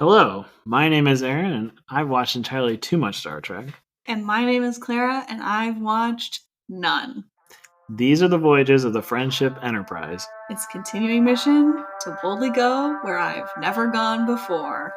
Hello, my name is Aaron, and I've watched entirely too much Star Trek. And my name is Clara, and I've watched none. These are the voyages of the Friendship Enterprise. Its continuing mission to boldly go where I've never gone before.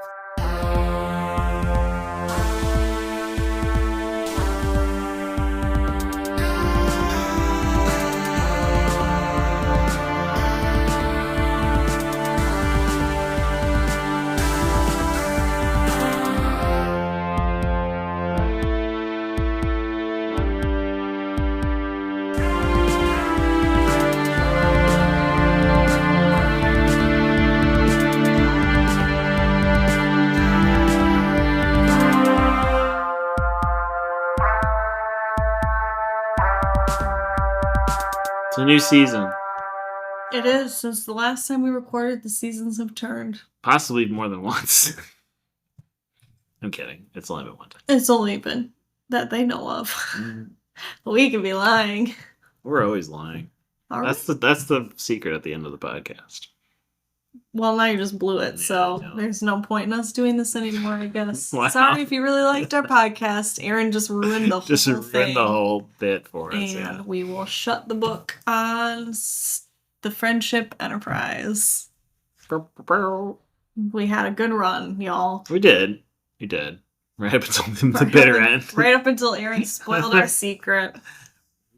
It's a new season. It is. Since the last time we recorded, the seasons have turned. Possibly more than once. I'm kidding. It's only been one time. It's only been that they know of. But we could be lying. We're always lying. That's the secret at the end of the podcast. Well, now you just blew it, so there's no point in us doing this anymore, I guess. Wow. Sorry if you really liked our podcast. Aaron just ruined the whole thing. Just ruined the whole bit for us, And we will shut the book on the Friendship Enterprise. We had a good run, y'all. We did. Right up until the bitter end. Right up until Aaron spoiled our secret.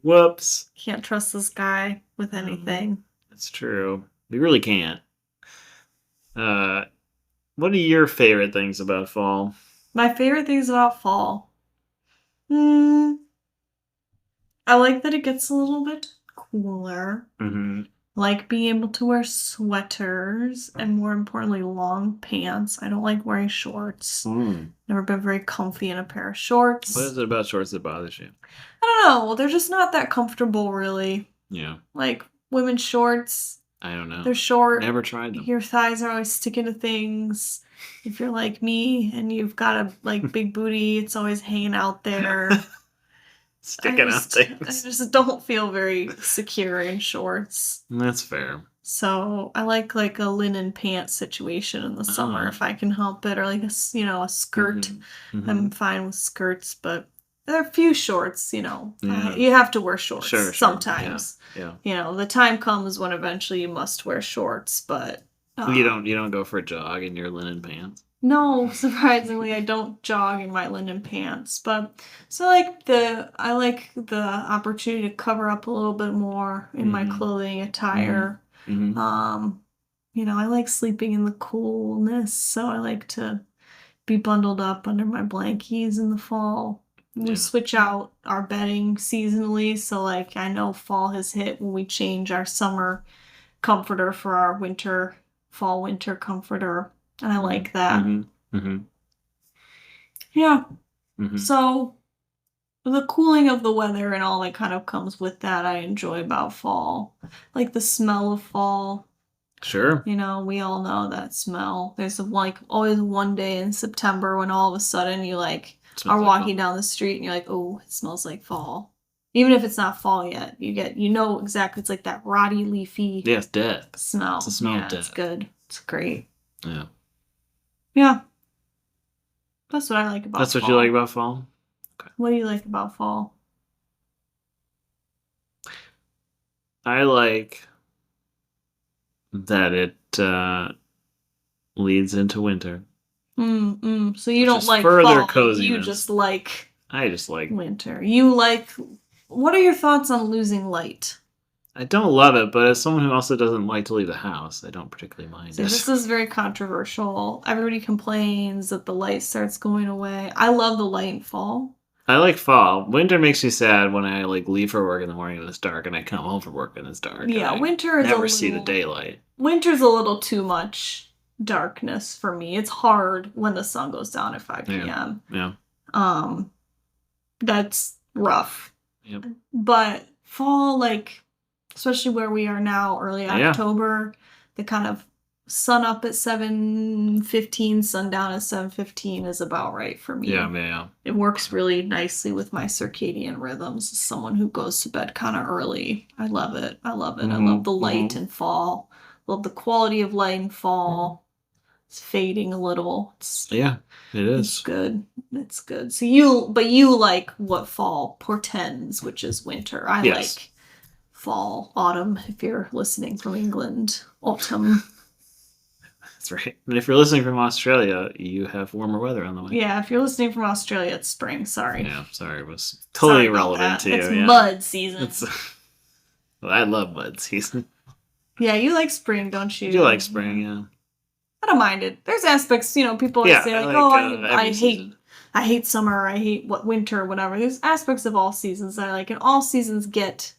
Whoops. Can't trust this guy with anything. That's true. We really can't. What are your favorite things about fall? My favorite things about fall? I like that it gets a little bit cooler. Mm-hmm. I like being able to wear sweaters and, more importantly, long pants. I don't like wearing shorts. Never been very comfy in a pair of shorts. What is it about shorts that bothers you? I don't know. Well, they're just not that comfortable, really. Yeah. Like, women's shorts. I don't know. They're short. Never tried them. Your thighs are always sticking to things. If you're like me and you've got a big booty, it's always hanging out there. Sticking out things. I just don't feel very secure in shorts. That's fair. So I like a linen pants situation in the summer if I can help it, or like a skirt. Mm-hmm. I'm fine with skirts, but there are a few shorts, you have to wear shorts sometimes. Yeah. The time comes when eventually you must wear shorts, but you don't go for a jog in your linen pants. No, surprisingly, I don't jog in my linen pants, but so I like the opportunity to cover up a little bit more in my clothing attire. Mm-hmm. I like sleeping in the coolness, so I like to be bundled up under my blankies in the fall. We switch out our bedding seasonally, so I know fall has hit when we change our summer comforter for our fall-winter comforter, and I like that. Mm-hmm. Yeah. Mm-hmm. So the cooling of the weather and all that kind of comes with that I enjoy about fall. Like the smell of fall. Sure. We all know that smell. There's always one day in September when all of a sudden you are walking down the street and you're like, oh, it smells like fall. Even if it's not fall yet, exactly. It's like that rotty, leafy. Yeah, it's death. Smell. It's a smell of death. It's good. It's great. Yeah. Yeah. That's what I like about fall. That's what you like about fall? Okay. What do you like about fall? I like that it leads into winter. So you don't like further fall. Coziness. You just like... I just like... winter. What are your thoughts on losing light? I don't love it, but as someone who also doesn't like to leave the house, I don't particularly mind it. This is very controversial. Everybody complains that the light starts going away. I love the light in fall. I like fall. Winter makes me sad when I leave for work in the morning and it's dark, and I come home from work and it's dark. Yeah, winter is never see the daylight. Winter's a little too much darkness for me. It's hard when the sun goes down at 5 p.m. Yeah. That's rough. Yep. But fall, especially where we are now, early October, the kind of sun up at 7:15, sundown at 7:15 is about right for me. Yeah. It works really nicely with my circadian rhythms as someone who goes to bed kind of early. I love it. Mm-hmm. I love the light in fall. Love the quality of light in fall. It's fading a little. It's it is. good. It's good. So you like what fall portends, which is winter. I Yes. like fall, autumn, if you're listening from England. Autumn. That's right. And if you're listening from Australia, you have warmer weather on the way. Yeah, if you're listening from Australia, it's spring. Sorry. Yeah, sorry. It was totally irrelevant to you. It's mud season. Well, I love mud season. Yeah, you like spring, don't you? I do like spring, yeah. I don't mind it. There's aspects, people always say like, I hate summer, I hate winter, whatever. There's aspects of all seasons that I like, and all seasons get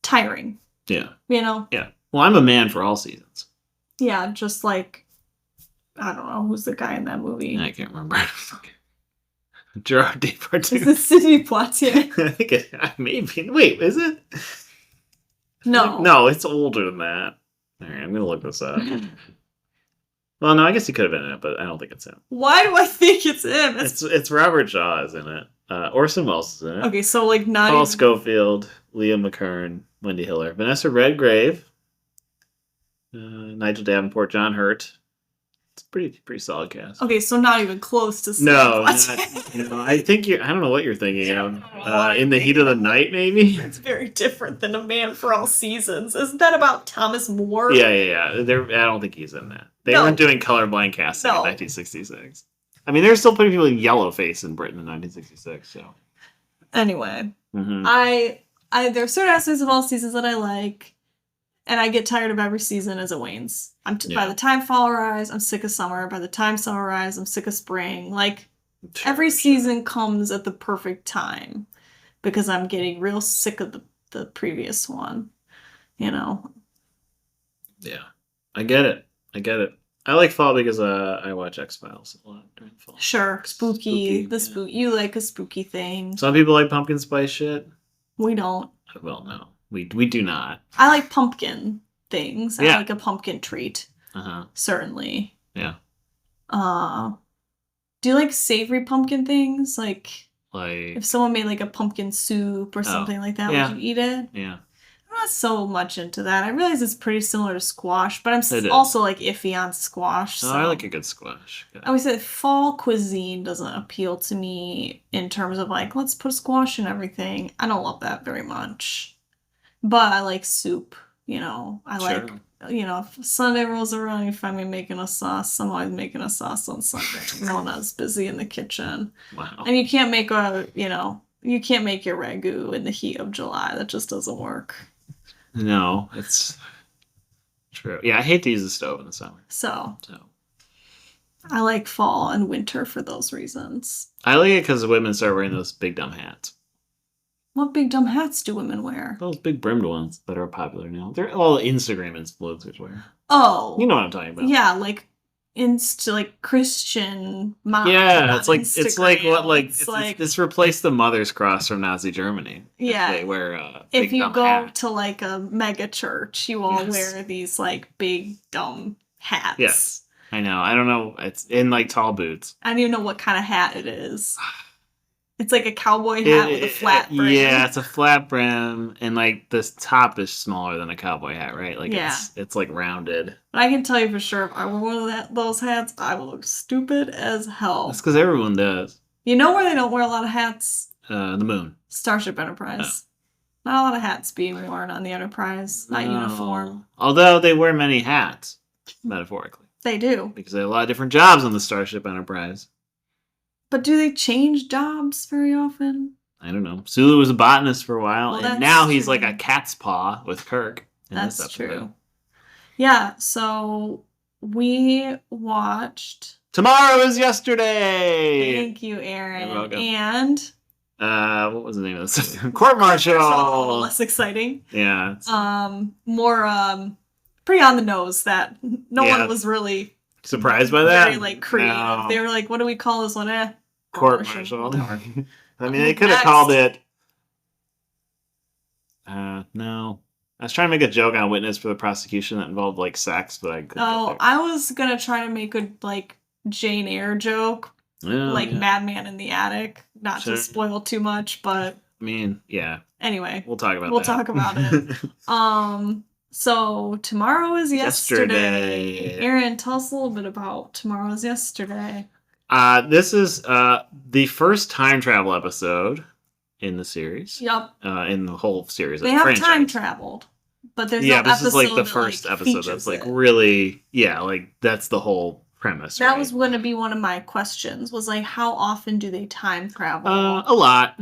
tiring. Yeah. Yeah. Well, I'm a man for all seasons. Yeah, just like, I don't know, who's the guy in that movie? I can't remember. Gerard Depardieu. Is it Sidney Poitier? I think it maybe. Wait, is it? No. No, it's older than that. All right, I'm gonna look this up. Well, no, I guess he could have been in it, but I don't think it's him. Why do I think it's him? It's Robert Shaw is in it. Orson Welles is in it. Okay, so like not Paul even... Schofield, Liam McKern, Wendy Hiller, Vanessa Redgrave, Nigel Davenport, John Hurt. It's pretty solid cast. Okay, so not even close to. No, I think I don't know what you're thinking of. In the Heat of the Night, maybe. It's very different than A Man for All Seasons. Isn't that about Thomas More? Yeah. I don't think he's in that. They weren't doing colorblind casting in 1966. I mean, they're still putting people in yellowface in Britain in 1966. So anyway, I there are certain aspects of all seasons that I like. And I get tired of every season as it wanes. By the time fall arrives, I'm sick of summer. By the time summer arrives, I'm sick of spring. Like, every season comes at the perfect time. Because I'm getting real sick of the previous one. Yeah. I get it. I like fall because I watch X-Files a lot during fall. Sure. Spooky. You like a spooky thing. Some people like pumpkin spice shit. We don't. Well, no. We do not. I like pumpkin things. Yeah. I like a pumpkin treat. Certainly. Yeah. Do you like savory pumpkin things? Like if someone made like a pumpkin soup or something like that, would you eat it? Yeah. I'm not so much into that. I realize it's pretty similar to squash, but I'm also like iffy on squash. So. I like a good squash. I would say fall cuisine doesn't appeal to me in terms of like, let's put squash in everything. I don't love that very much. But I like soup, I like, if Sunday rolls around, you find me making a sauce. I'm always making a sauce on Sunday. No one else busy in the kitchen. Wow. And you can't make you can't make your ragu in the heat of July. That just doesn't work. No, it's true. Yeah, I hate to use the stove in the summer. So. I like fall and winter for those reasons. I like it because women start wearing those big dumb hats. What big dumb hats do women wear? Those big brimmed ones that are popular now. They're all Instagram influencers wear. Oh. You know what I'm talking about. Yeah, like Christian moms. Yeah, it's like this replaced the Mother's Cross from Nazi Germany. Yeah. They wear if you go to like a mega church, you all wear these like big dumb hats. Yes. I know. I don't know. It's in like tall boots. I don't even know what kind of hat it is. It's like a cowboy hat with a flat brim. Yeah, it's a flat brim, and like the top is smaller than a cowboy hat, right? Like it's like rounded. But I can tell you for sure, if I wore one of those hats, I would look stupid as hell. That's because everyone does. You know where they don't wear a lot of hats? The moon. Starship Enterprise. Oh. Not a lot of hats being worn on the Enterprise. Not uniform. Although they wear many hats, metaphorically. They do. Because they have a lot of different jobs on the Starship Enterprise. But do they change jobs very often? I don't know. Sulu was a botanist for a while, and now he's like a cat's paw with Kirk. That's true. Yeah, so we watched... Tomorrow is Yesterday! Thank you, Aaron. You're welcome. And... what was the name of this? Court Martial! Less exciting. Yeah. More, pretty on the nose that no one was really... surprised by that? Very, like, creative. No. They were like, what do we call this one? Court Martial. I mean, they could have called it... no. I was trying to make a joke on witness for the prosecution that involved, like, sex, but I couldn't get there. I was gonna try to make a, like, Jane Eyre joke. Madman in the Attic. Not to spoil too much, but... I mean, yeah. Anyway. We'll talk about that. We'll talk about it. So tomorrow is yesterday. Aaron, tell us a little bit about tomorrow's yesterday. This is the first time travel episode in the series. Yep. In the whole series. They have time traveled, but there's no this episode is like the that, first like, episode that's like it. really, like that's the whole premise. That was going to be one of my questions. Was like, how often do they time travel? A lot.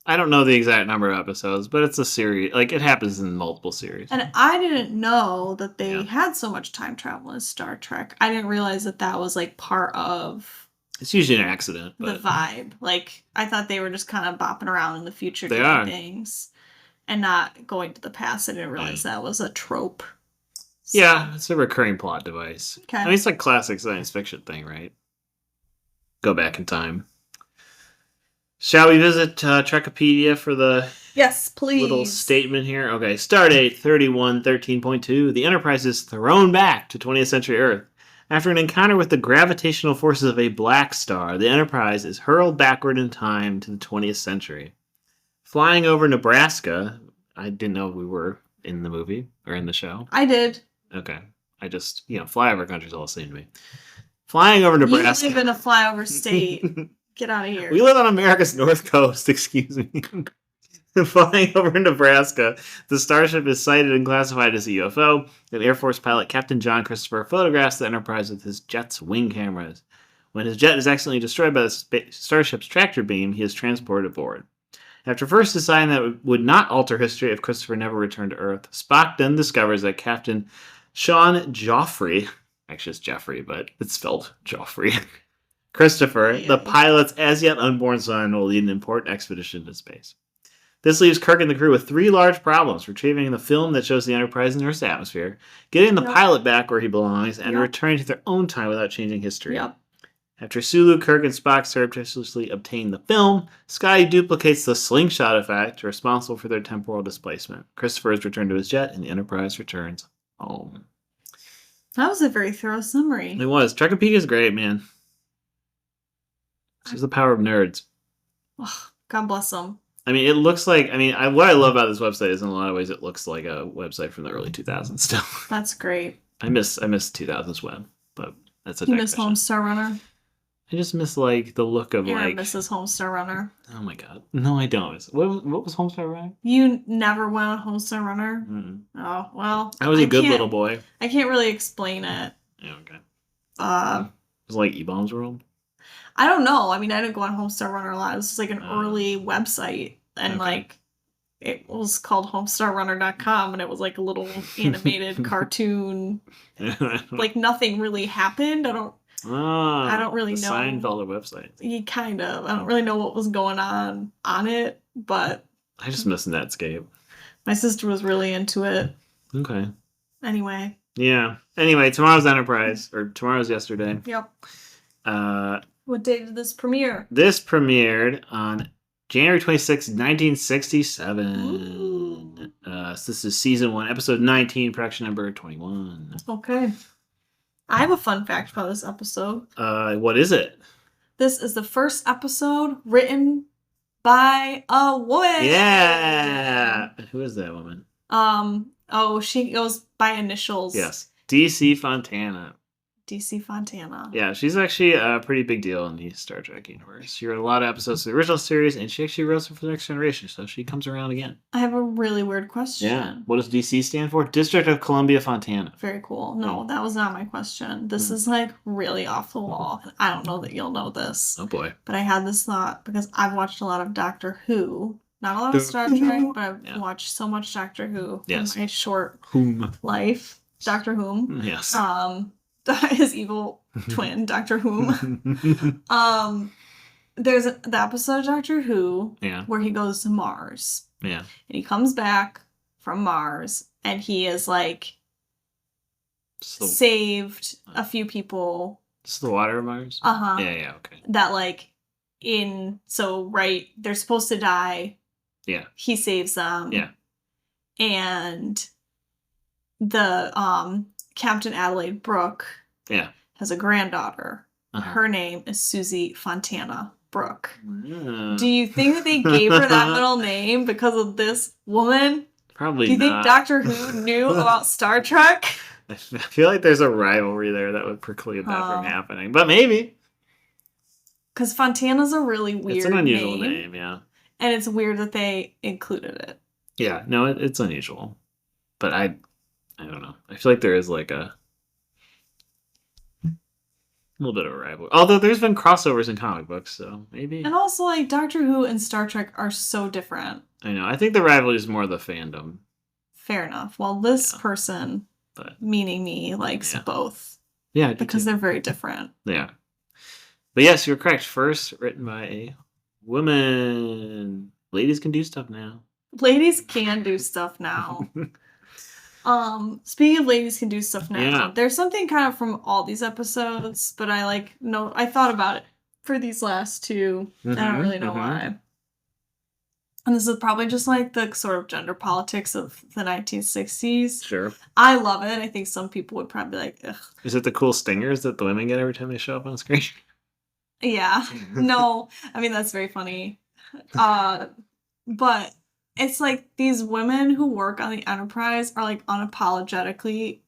I don't know the exact number of episodes, but it's a series. Like, it happens in multiple series. And I didn't know that they had so much time travel in Star Trek. I didn't realize that was, like, part of... It's usually an accident. The vibe. Like, I thought they were just kind of bopping around in the future doing things. And not going to the past. I didn't realize that was a trope. So. Yeah, it's a recurring plot device. Okay. I mean, it's like classic science fiction thing, right? Go back in time. Shall we visit Trekipedia for the little statement here? Okay, stardate 3113.2. The Enterprise is thrown back to 20th century Earth. After an encounter with the gravitational forces of a black star, the Enterprise is hurled backward in time to the 20th century. Flying over Nebraska, I didn't know we were in the movie or in the show. I did. Okay. I just, flyover country's all the same to me. Flying over Nebraska. You live in a flyover state. Get out of here. We live on America's North Coast, excuse me. Flying over Nebraska, the starship is sighted and classified as a UFO. And Air Force pilot Captain John Christopher photographs the Enterprise with his jet's wing cameras. When his jet is accidentally destroyed by the starship's tractor beam, he is transported aboard. After first deciding that it would not alter history if Christopher never returned to Earth, Spock then discovers that Captain Sean Joffrey, actually it's Jeffrey, but it's spelled Joffrey, Christopher, the pilot's as yet unborn son, will lead an important expedition to space. This leaves Kirk and the crew with 3 large problems: retrieving the film that shows the Enterprise in Earth's atmosphere, getting the pilot back where he belongs, and returning to their own time without changing history. After Sulu, Kirk, and Spock surreptitiously obtain the film, Scotty duplicates the slingshot effect responsible for their temporal displacement. Christopher is returned to his jet, and the Enterprise returns home. That was a very thorough summary. It was. Trekipedia is great, man. This is the power of nerds. Oh, God bless them. I mean, it looks like... what I love about this website is in a lot of ways it looks like a website from the early 2000s still. That's great. I miss 2000s web, but that's a You miss Homestar Runner? I just miss, like, the look of, Aaron misses Homestar Runner. Oh, my God. No, I don't. What was Homestar Runner? You never went on Homestar Runner? Mm-mm. Oh, well. I was a good little boy. I can't really explain it. Yeah, okay. It was like E-Bombs World? I don't know. I mean, I didn't go on Homestar Runner a lot. It was just like an early website. And, like, it was called homestarrunner.com, and it was like a little animated cartoon. Like, nothing really happened. I don't really know. Seinfeld website. He kind of. I don't really know what was going on it, but... I just miss Netscape. My sister was really into it. Okay. Anyway. Yeah. Anyway, tomorrow's Enterprise, or tomorrow's yesterday. Yep. What day did this premiere? This premiered on January 26, 1967. So this is season 1, episode 19, production number 21. Okay. I have a fun fact about this episode. What is it? This is the first episode written by a woman. Yeah. Who is that woman? She goes by initials. Yes. DC Fontana. DC Fontana. Yeah, she's actually a pretty big deal in the Star Trek universe. She wrote a lot of episodes of the original series, and she actually wrote some for the Next Generation, so she comes around again. I have a really weird question. Yeah. What does DC stand for? District of Columbia Fontana. Very cool. No, that was not my question. This is like really off the wall. I don't know that you'll know this. Oh boy. But I had this thought because I've watched a lot of Doctor Who. Not a lot of Star Trek, but I've watched so much Doctor Who in my short life. Doctor Whom. Yes. His evil twin, Doctor Whom. There's the episode of Doctor Who where he goes to Mars. Yeah. And he comes back from Mars and he is like saved a few people. It's the water of Mars? Uh-huh. Yeah, okay. That they're supposed to die. Yeah. He saves them. Yeah. And the Captain Adelaide Brooke has a granddaughter. Her name is Susie Fontana Brooke. Do you think that they gave her that middle name because of this woman? Probably Do you think not. Doctor Who knew about Star Trek? I feel like there's a rivalry there that would preclude that from happening. But maybe. Because Fontana's a really weird It's an unusual name, yeah. And it's weird that they included it. Yeah, no, it's unusual. But I don't know. I feel like there is like a little bit of a rivalry. Although there's been crossovers in comic books, so maybe. And also, like, Doctor Who and Star Trek are so different. I know. I think the rivalry is more the fandom. Fair enough. Well, this person, meaning me, likes both. Yeah, because they're very different. Yeah. But yes, you're correct. First written by a woman. Ladies can do stuff now. Ladies can do stuff now. Speaking of ladies can do stuff now, there's something kind of from all these episodes, but I thought about it for these last two. I don't really know why. And this is probably just like the sort of gender politics of the 1960s. Sure. I love it. I think some people would probably be like, ugh. Is it the cool stingers that the women get every time they show up on screen? Yeah. No. I mean, that's very funny. But it's like these women who work on the Enterprise are like unapologetically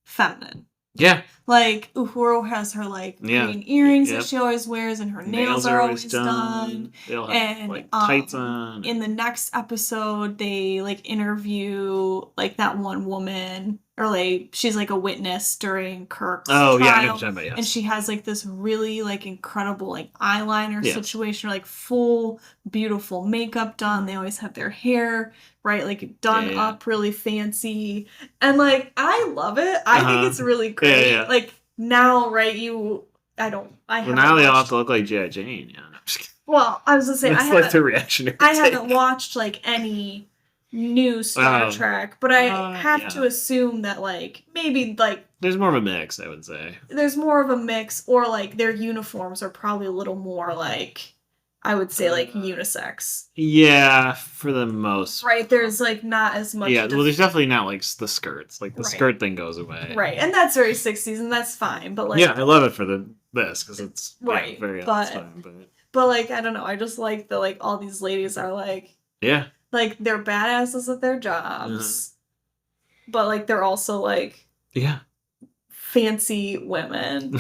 feminine. Yeah. Like, Uhura has her, like, green earrings that she always wears, and her nails are always done. They'll have, like, tights on. In the next episode, they, like, interview, like, that one woman, or, like, she's, like, a witness during Kirk's trial. Yeah, I know what you're talking about, yes. And she has, like, this really, like, incredible, like, eyeliner situation, like, full, beautiful makeup done. They always have their hair, right, like, done up really fancy. And, like, I love it. I think it's really great. Yeah. Like, now, right, now they all have to look like G.I. Jane. Yeah, no, I'm just kidding. Well, I was gonna say, that's like the reactionary I haven't watched, like, any new Star Trek, but I have to assume that, like, maybe, like, there's more of a mix, I would say. There's more of a mix, or, like, their uniforms are probably a little more, like, I would say, like, unisex. Yeah, for the most. Right, there's, like, not as much. Yeah, well, there's definitely not, like, the skirts. Like, the skirt thing goes away. Right, and that's very 60s, and that's fine, but, like... Yeah, I love it for this, because it's very fun, but, like, I don't know, I just like that, like, all these ladies are, like... Yeah. Like, they're badasses at their jobs, but, like, they're also, like... Yeah. Fancy women.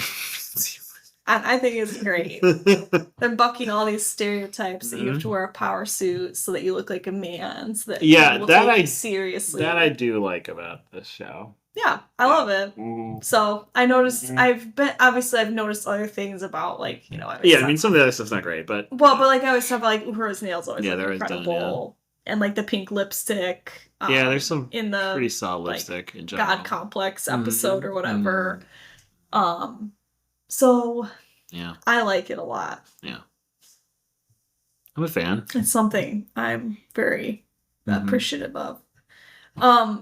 And I think it's great. They're bucking all these stereotypes that you have to wear a power suit so that you look like a man. So that people will take you seriously. That I do like about this show. Yeah, I love it. So I noticed. I've noticed other things about, like, you know. Yeah, I mean, some of the other stuff's not great, but like I always talk about, like, Uhura's nails always they're incredible, done, and, like, the pink lipstick. There's some in the pretty solid lipstick in general. God Complex episode or whatever. So, yeah, I like it a lot. Yeah. I'm a fan. It's something I'm very appreciative of. I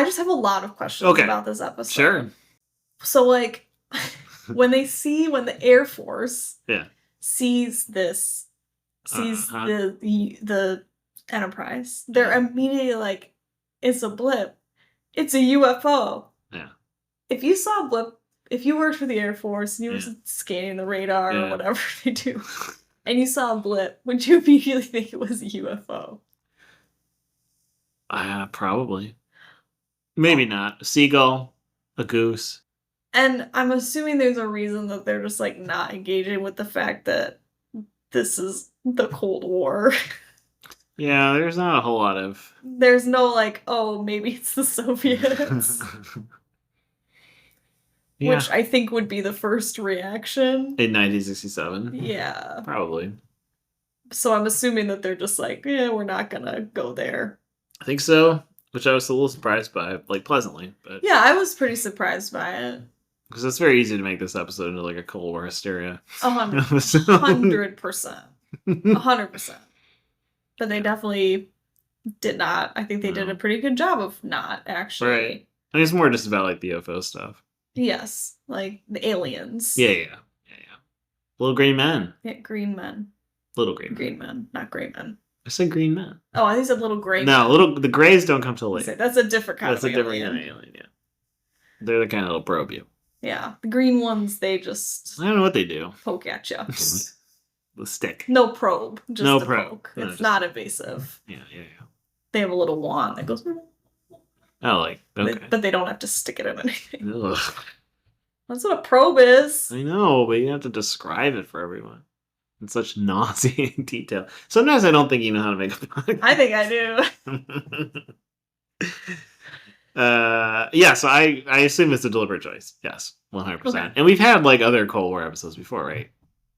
just have a lot of questions about this episode. Sure. So, like, when the Air Force sees the Enterprise, they're immediately like, it's a blip. It's a UFO. Yeah. If you saw a blip, if you worked for the Air Force and you were scanning the radar or whatever they do, and you saw a blip, would you immediately think it was a UFO? Probably. Maybe not. A seagull, a goose. And I'm assuming there's a reason that they're just, like, not engaging with the fact that this is the Cold War. Yeah, there's not a whole lot of... There's no, like, oh, maybe it's the Soviets. Yeah. Which I think would be the first reaction. In 1967? Yeah. Probably. So I'm assuming that they're just like, yeah, we're not gonna go there. I think so, which I was a little surprised by, like, pleasantly. But yeah, I was pretty surprised by it. Because it's very easy to make this episode into, like, a Cold War hysteria. 100%. 100%. But they definitely did not. I think they did a pretty good job of not, actually. Right. I mean, it's more just about, like, the UFO stuff. Yes, like the aliens. Yeah. Little green men. Yeah, green men. Little green men. Green men, not gray men. I said green men. Oh, I think you said little gray men. No, the grays don't come till later. That's a different kind of alien. That's a different kind of alien, yeah. They're the kind that'll probe you. Yeah, the green ones, they just... I don't know what they do. Poke at you. The stick. No probe. Just no the probe. Poke. It's not invasive. Yeah. They have a little wand that goes. Oh, like, okay. But they don't have to stick it in anything. Ugh. That's what a probe is. I know, but you have to describe it for everyone in such nauseating detail. Sometimes I don't think you know how to make a podcast. I think I do. Yeah, so I assume it's a deliberate choice. Yes, 100%. Okay. And we've had like other Cold War episodes before, right?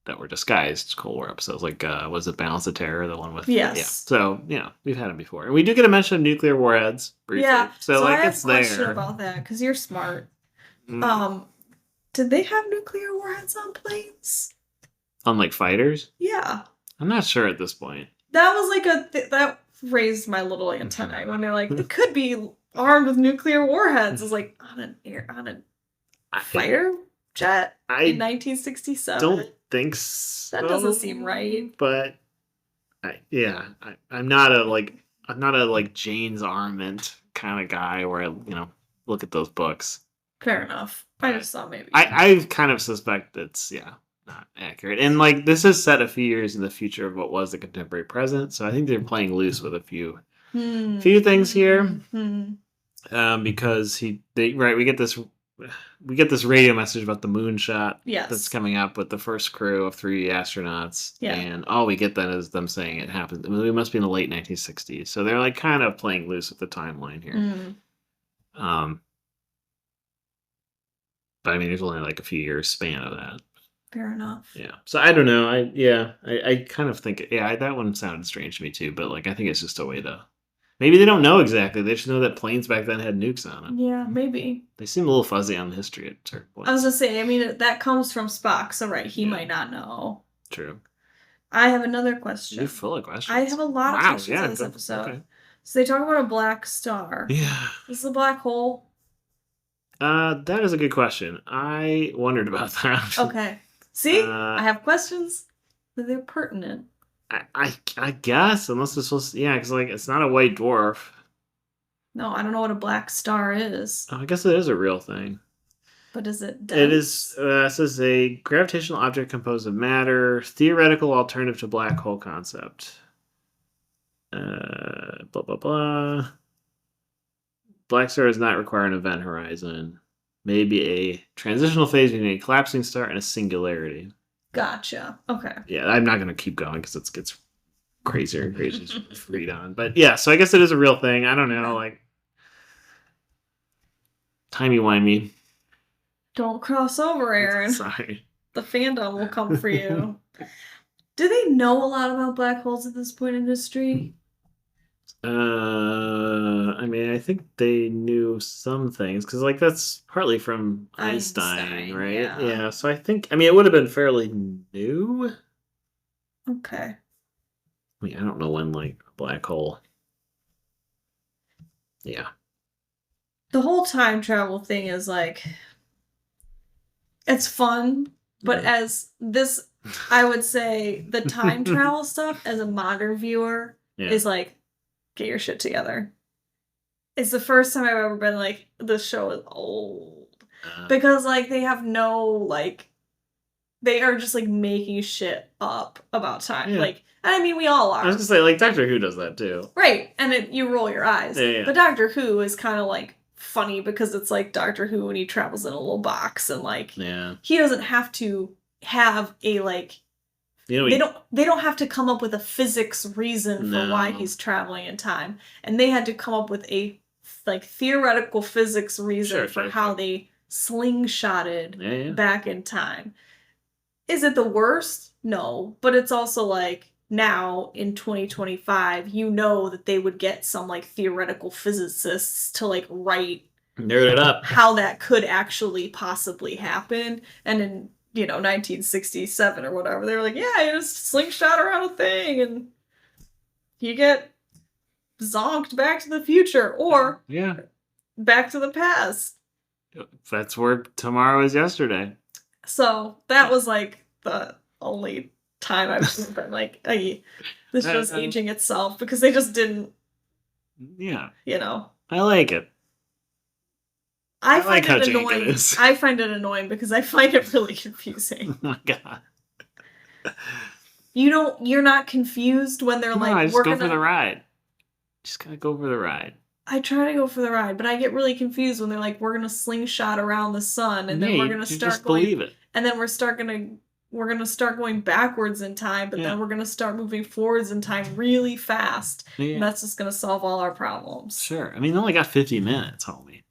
That were disguised Cold War episodes. Like, was it Balance of Terror, the one with... Yes. Yeah. So, yeah, we've had them before. And we do get a mention of nuclear warheads briefly. Yeah. So like, I have it's a question there. about that, because you're smart. Did they have nuclear warheads on planes? On like fighters? Yeah. I'm not sure at this point. That was like that raised my little antennae when they're like, they could be armed with nuclear warheads. It's like, on a fighter jet in 1967? Don't think so. That doesn't seem right. But I'm not a like Jane's Armament kind of guy where I look at those books. Fair enough. I just thought maybe. I kind of suspect it's not accurate. And like this is set a few years in the future of what was the contemporary present, so I think they're playing loose with a few things here. Because we get this radio message about the moonshot that's coming up with the first crew of 3 astronauts. Yeah. And all we get then is them saying it happened. I mean, we must be in the late 1960s. So they're like kind of playing loose with the timeline here. But I mean, there's only like a few years span of that. Fair enough. Yeah. So I don't know. I kind of think, that one sounded strange to me too. But like, I think it's just a way to... Maybe they don't know exactly. They just know that planes back then had nukes on them. Yeah, maybe. They seem a little fuzzy on the history at certain points. I was going to say, I mean, that comes from Spock, so he might not know. True. I have another question. You're full of questions. I have a lot of questions in this episode. Okay. So they talk about a black star. Yeah. Is this a black hole? That is a good question. I wondered about that. Okay. See? I have questions, but they're pertinent. I guess, unless it's supposed to, because like it's not a white dwarf. No, I don't know what a black star is. Oh, I guess it is a real thing. But is it dense? It is, this is a gravitational object composed of matter, theoretical alternative to black hole concept. Blah, blah, blah. Black star does not require an event horizon. Maybe a transitional phase between a collapsing star and a singularity. Gotcha. Okay. Yeah, I'm not going to keep going because it gets crazier and crazier to read on. But yeah, so I guess it is a real thing. I don't know, like... Timey-wimey. Don't cross over, Aaron. Sorry. The fandom will come for you. Do they know a lot about black holes at this point in history? I mean, I think they knew some things because, like, that's partly from Einstein, right? Yeah. So I think, I mean, it would have been fairly new. Okay. I mean, I don't know when, like, a black hole. Yeah. The whole time travel thing is like, it's fun, but as this, I would say the time travel stuff as a modern viewer is like, get your shit together. It's the first time I've ever been like, this show is old. Because, like, they have no, like, they are just, like, making shit up about time. Yeah. Like, I mean, we all are. I was gonna say, like, Doctor Who does that, too. Right, and you roll your eyes. Yeah. But Doctor Who is kind of, like, funny because it's, like, Doctor Who when he travels in a little box and, like, he doesn't have to have a, like... they don't have to come up with a physics reason for why he's traveling in time, and they had to come up with a like theoretical physics reason for how they slingshotted back in time. Is it the worst? No, but it's also like now in 2025, you know that they would get some like theoretical physicists to like nerd it up how that could actually possibly happen, and in 1967 or whatever, they were like, yeah, you just slingshot around a thing and you get zonked back to the future or back to the past. That's where tomorrow is yesterday. So that was like the only time I've been like, this show's aging itself because they just didn't. Yeah. I like it. I find it annoying. I find it annoying because I find it really confusing. Oh my god. You're not confused when they're like I just go for the ride. Just gotta go for the ride. I try to go for the ride, but I get really confused when they're like, we're gonna slingshot around the sun, and then we're gonna start just going, believe it. and then we're gonna start going backwards in time, but then we're gonna start moving forwards in time really fast. Yeah. And that's just gonna solve all our problems. Sure. I mean, they only got 50 minutes, homie.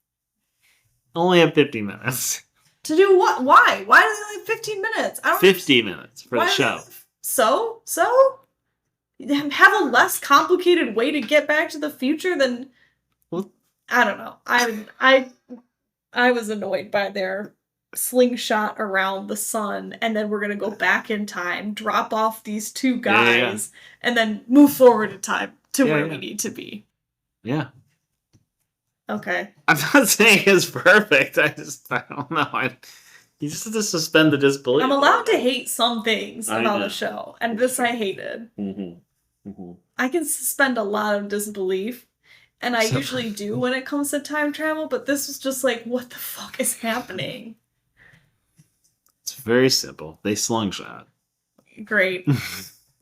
Only have 50 minutes. To do what? Why? Why do they only have 15 minutes? 50 minutes for the show. So? Have a less complicated way to get back to the future than... Well, I don't know. I was annoyed by their slingshot around the sun, and then we're gonna go back in time, drop off these two guys, and then move forward in time to where we need to be. Yeah. Okay. I'm not saying it's perfect. I don't know. You just have to suspend the disbelief. I'm allowed to hate some things about the show, and this I hated. I can suspend a lot of disbelief, and I usually do when it comes to time travel, but this was just like, what the fuck is happening? It's very simple. They slingshot. Great.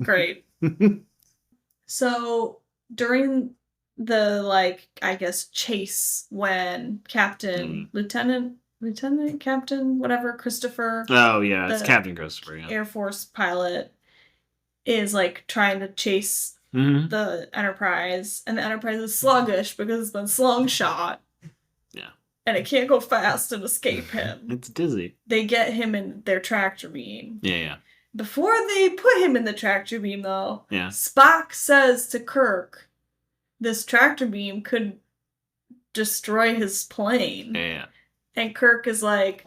Great. So, during the, like, I guess, chase when Lieutenant, Captain, whatever, Christopher. Oh, yeah, it's Captain Christopher, yeah. Air Force pilot is, like, trying to chase the Enterprise, and the Enterprise is sluggish because it's been slingshot. Yeah. And it can't go fast and escape him. It's dizzy. They get him in their tractor beam. Yeah. Before they put him in the tractor beam, though, yeah. Spock says to Kirk, this tractor beam could destroy his plane. Yeah. And Kirk is like,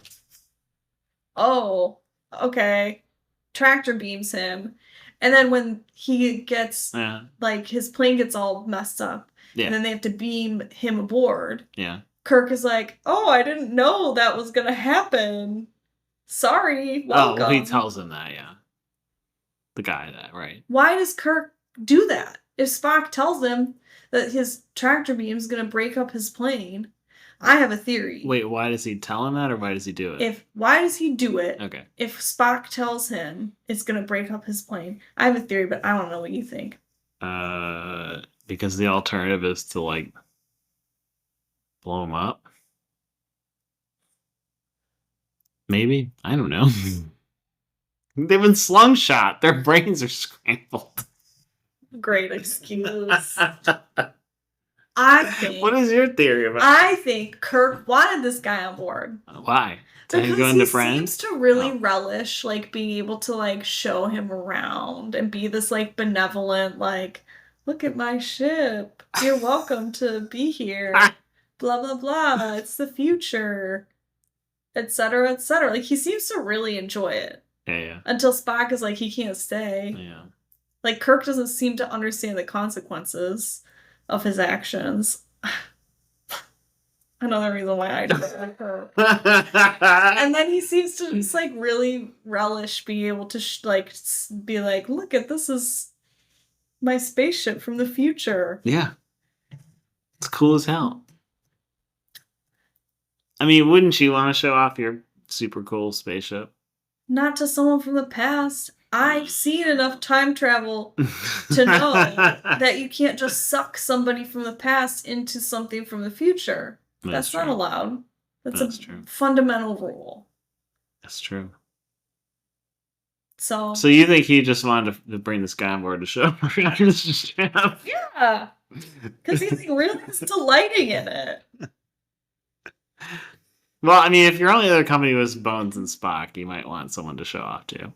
oh, okay. Tractor beams him. And then when he gets, like, his plane gets all messed up, and then they have to beam him aboard. Yeah. Kirk is like, oh, I didn't know that was going to happen. Sorry. Welcome. Oh, he tells him that, yeah. The guy that, right. Why does Kirk do that? If Spock tells him that his tractor beam is going to break up his plane, I have a theory. Wait, why does he tell him that, or why does he do it? Why does he do it? Okay. If Spock tells him it's going to break up his plane. I have a theory, but I don't know what you think. Because the alternative is to, like, blow him up? Maybe? I don't know. They've been slingshot. Their brains are scrambled. Great excuse. I think... What is your theory about it? I think Kirk wanted this guy on board. Why? Because he seems to really relish, like, being able to, like, show him around and be this, like, benevolent, like, look at my ship. You're welcome to be here. Blah, blah, blah. It's the future. Etc., etc. Like, he seems to really enjoy it. Yeah. Until Spock is like, he can't stay. Yeah. Like, Kirk doesn't seem to understand the consequences of his actions. Another reason why I don't like Kirk. And then he seems to just, like, really relish being able to, be like, look at this is my spaceship from the future. Yeah. It's cool as hell. I mean, wouldn't you want to show off your super cool spaceship? Not to someone from the past. I've seen enough time travel to know that you can't just suck somebody from the past into something from the future. That's not allowed. That's true. Fundamental rule. That's true. So you think he just wanted to bring this guy on board to show around his ship? Yeah. Because he's really delighting in it. Well, I mean, if your only other company was Bones and Spock, you might want someone to show off to.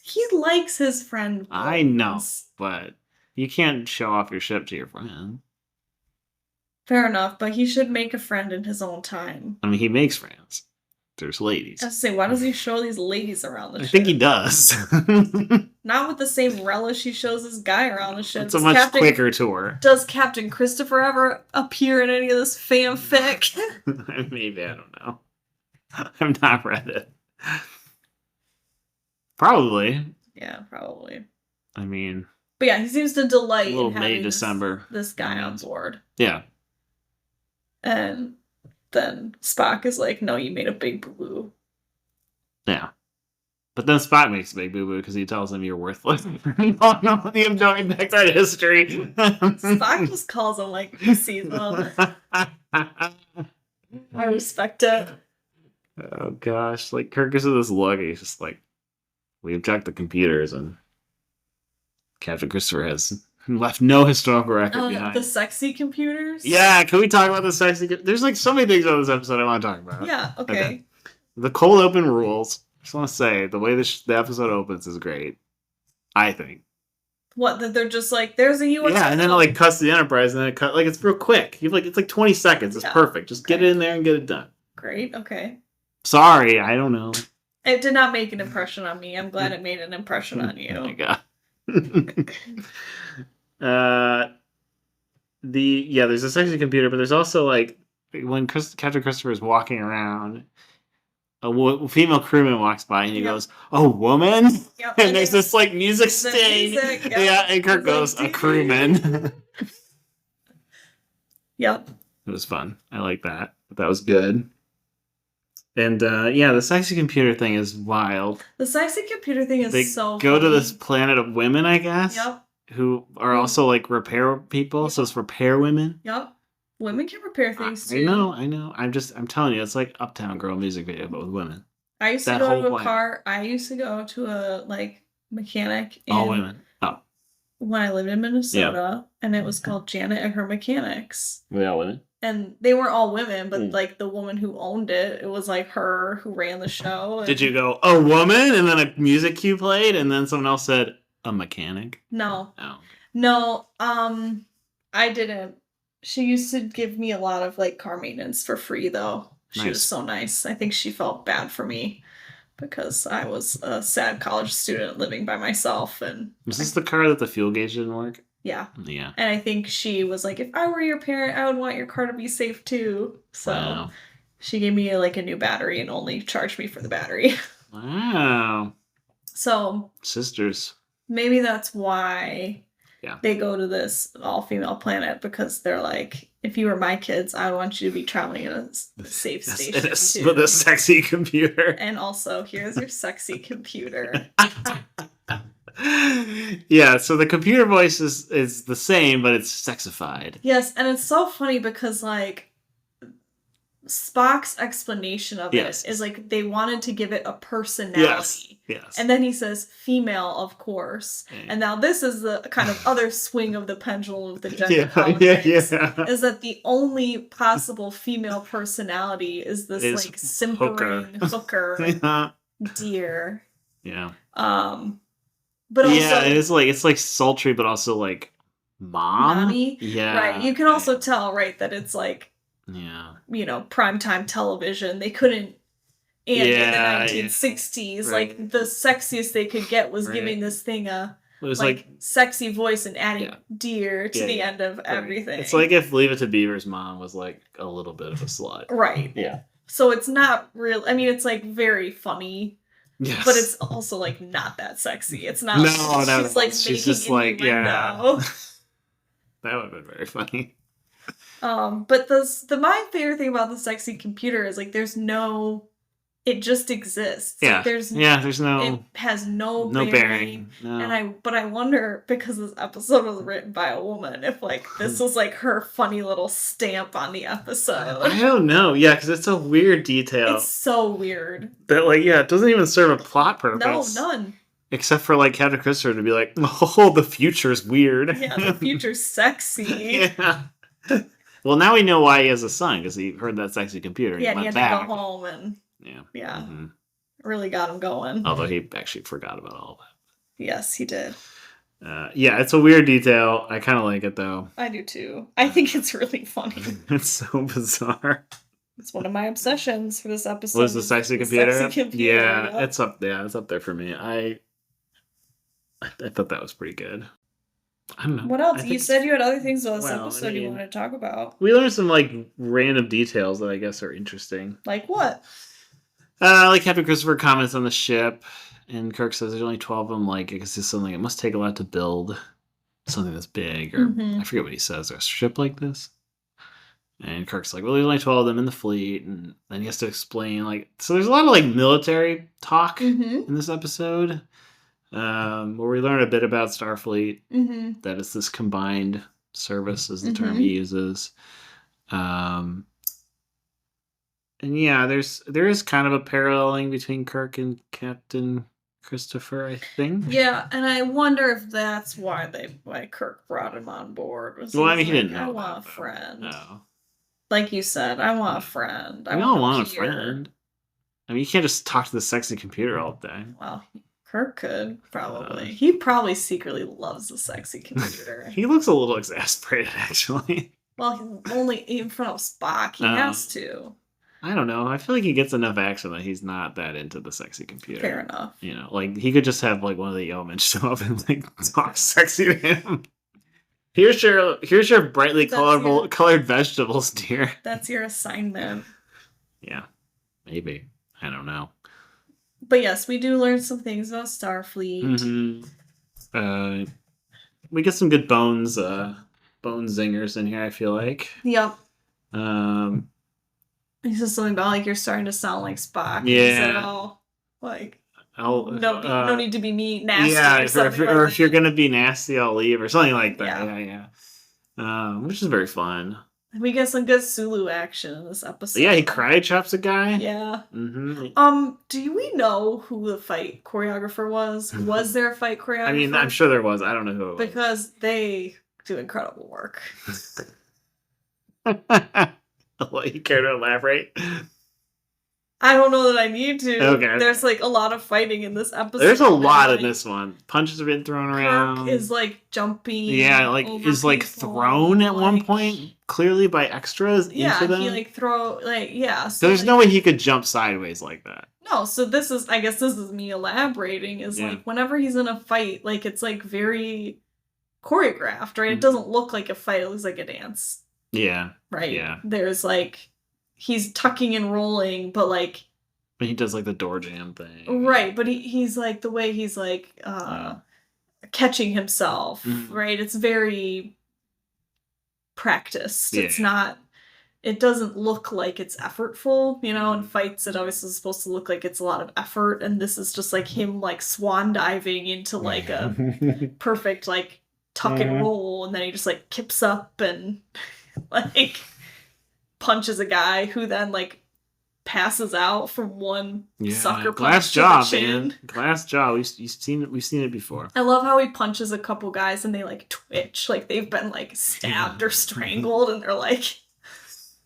He likes his friend Bones. I know, but you can't show off your ship to your friend. Fair enough, but he should make a friend in his own time. I mean, he makes friends. There's ladies. I was say, why does he show these ladies around the ship? I think he does. Not with the same relish he shows this guy around the ship. It's a much quicker tour. Does Captain Christopher ever appear in any of this fanfic? Maybe, I don't know. I've not read it. Probably. Yeah, probably. I mean... But yeah, he seems to delight in having May-December this guy on board. Yeah. And then Spock is like, no, you made a big boo-boo. Yeah. But then Spock makes a big boo-boo because he tells him you're worthless. You have no impact on history. Spock just calls him like he sees them. I respect it. Oh gosh, like Kirk gives this look. He's just like, we've checked the computers, and Captain Christopher has left no historical record behind. The sexy computers. Yeah, can we talk about the sexy? There's like so many things on this episode I want to talk about. Yeah. Okay. The cold open rules. I just want to say the way the episode opens is great. I think. What, that they're just like, there's a U.S. Yeah, and then it like cuts to the Enterprise, and then it cut like it's real quick. It's like 20 seconds. It's perfect. Just get it in there and get it done. Great. Okay. Sorry, I don't know. It did not make an impression on me. I'm glad it made an impression on you. Oh my god. There's a sexy computer, but there's also like when Captain Christopher is walking around, a female crewman walks by and he goes, "Oh, woman!" Yep. And there's this like music sting. Yeah, and Kirk goes, "A crewman." Yep. It was fun. I like that. That was good. And the sexy computer thing is wild. The sexy computer thing is so go funny. to this planet of women, I guess. Yep. Who are also like repair people, Yep. so it's repair women. Yep. Women can repair things too. I know. I'm telling you, it's like Uptown Girl music video, but with women. I used to go to a car. I used to go to a like mechanic. All women. Oh. When I lived in Minnesota, and it was called Janet and Her Mechanics. Were they all women? And they were all women, but like the woman who owned it, it was like her who ran the show. And... Did you go, "A woman," and then a music cue played, and then someone else said, "A mechanic"? No. Oh. No, I didn't. She used to give me a lot of like car maintenance for free though. She was so nice. I think she felt bad for me because I was a sad college student living by myself. And was this the car that the fuel gauge didn't work? Yeah. Yeah. And I think she was like, if I were your parent, I would want your car to be safe too. So she gave me like a new battery and only charged me for the battery. Wow. So sisters. Maybe that's why they go to this all-female planet, because they're like, if you were my kids, I want you to be traveling in a safe station with a sexy computer. And also, here's your sexy computer. Yeah, so the computer voice is the same, but it's sexified. Yes, and it's so funny because like Spock's explanation of it is like they wanted to give it a personality. Yes. And then he says female, of course. And now this is the kind of other swing of the pendulum of the gender politics. Is that the only possible female personality is this like simpering hooker dear. Yeah. But also, it's like sultry, but also like mommy. Yeah. Right. You can also tell, right, that it's like primetime television. They couldn't in the 1960s. Like the sexiest they could get was giving this thing a like sexy voice and adding dear to the end of everything. It's like if Leave It to Beaver's mom was like a little bit of a slut. Right. Yeah. So it's not real. I mean, it's like very funny. Yes. But it's also like not that sexy. It's not. No. She's like she's just like that would have been very funny. But my favorite thing about the sexy computer is like it just exists. Yeah. Like, there's no. It has no bearing. No. And I wonder, because this episode was written by a woman, if like this was like her funny little stamp on the episode. I don't know. Yeah, because it's a weird detail. It's so weird. That it doesn't even serve a plot purpose. No, none. Except for like Captain Christopher to be like, "Oh, the future's weird." Yeah, the future's sexy. Yeah. Well, now we know why he has a son, because he heard that sexy computer. And he had back. to go home and yeah, mm-hmm. Really got him going. Although he actually forgot about all that. Yes, he did. It's a weird detail. I kind of like it though. I do too. I think it's really funny. It's so bizarre. It's one of my obsessions for this episode. Was the sexy computer? Sexy computer. Yeah, it's up. Yeah, it's up there for me. I thought that was pretty good. I don't know. What else? You said you had other things about this episode you wanted to talk about. We learned some like random details that I guess are interesting. Like what? Like Captain Christopher comments on the ship, and Kirk says there's only 12 of them. Like, I guess it's something it must take a lot to build something that's big, or I forget what he says. A ship like this. And Kirk's like, well, there's only 12 of them in the fleet. And then he has to explain, like, so there's a lot of, like, military talk Mm-hmm. in this episode, where we learn a bit about Starfleet, Mm-hmm. that it's this combined service, is the term Mm-hmm. he uses. And yeah, there is kind of a paralleling between Kirk and Captain Christopher, I think. Yeah, and I wonder if that's why Kirk brought him on board. Well, I mean, He's he didn't like, I know want that, a though. friend. No. Like you said, I want a friend. We all want a peer. friend. I mean, you can't just talk to the sexy computer all day. Well, Kirk could, probably. He probably secretly loves the sexy computer. He looks a little exasperated, actually. Well, only in front of Spock. He has to. I don't know. I feel like he gets enough action that he's not that into the sexy computer. Fair enough. You know, like, he could just have, like, one of the yeomen show up and, like, talk sexy to him. Here's your brightly colored vegetables, dear. That's your assignment. Yeah, maybe. I don't know. But yes, we do learn some things about Starfleet. Mm-hmm. We get some good bone zingers in here, I feel like. Yep. He says something about, like, you're starting to sound like Spock. Yeah. He said, oh, like, no need to be nasty. Yeah, or if you're gonna be nasty, I'll leave, or something like that. Yeah. Which is very fun. We get some good Sulu action in this episode. Yeah, he karate chops a guy. Yeah. Mm-hmm. Do we know who the fight choreographer was? Was there a fight choreographer? I mean, I'm sure there was. I don't know who it was. Because they do incredible work. Well, you care to elaborate? I don't know that I need to. Okay. There's, like, a lot of fighting in this episode. There's a lot in this one. Punches are being thrown around. Kirk is, like, jumping. Yeah, like, is, like, thrown at one point, clearly by extras into them. Yeah, he, like, So there's no way he could jump sideways like that. No, so this is me elaborating, like, whenever he's in a fight, like, it's, like, very choreographed, right? It doesn't look like a fight, it looks like a dance. Yeah. Right? Yeah. There's, like, he's tucking and rolling, but, like... But he does, like, the door jam thing. Right, but he's, like, the way he's, like, catching himself, right? It's very practiced. Yeah. It's not... It doesn't look like it's effortful, you know? In fights, it obviously is supposed to look like it's a lot of effort, and this is just, like, him, like, swan diving into, like, a perfect, like, tuck and roll, and then he just, like, kips up and, like... punches a guy who then, like, passes out from one sucker punch. Glass jaw, man. Glass jaw. We've seen it before. I love how he punches a couple guys and they, like, twitch, like they've been, like, stabbed or strangled, and they're like,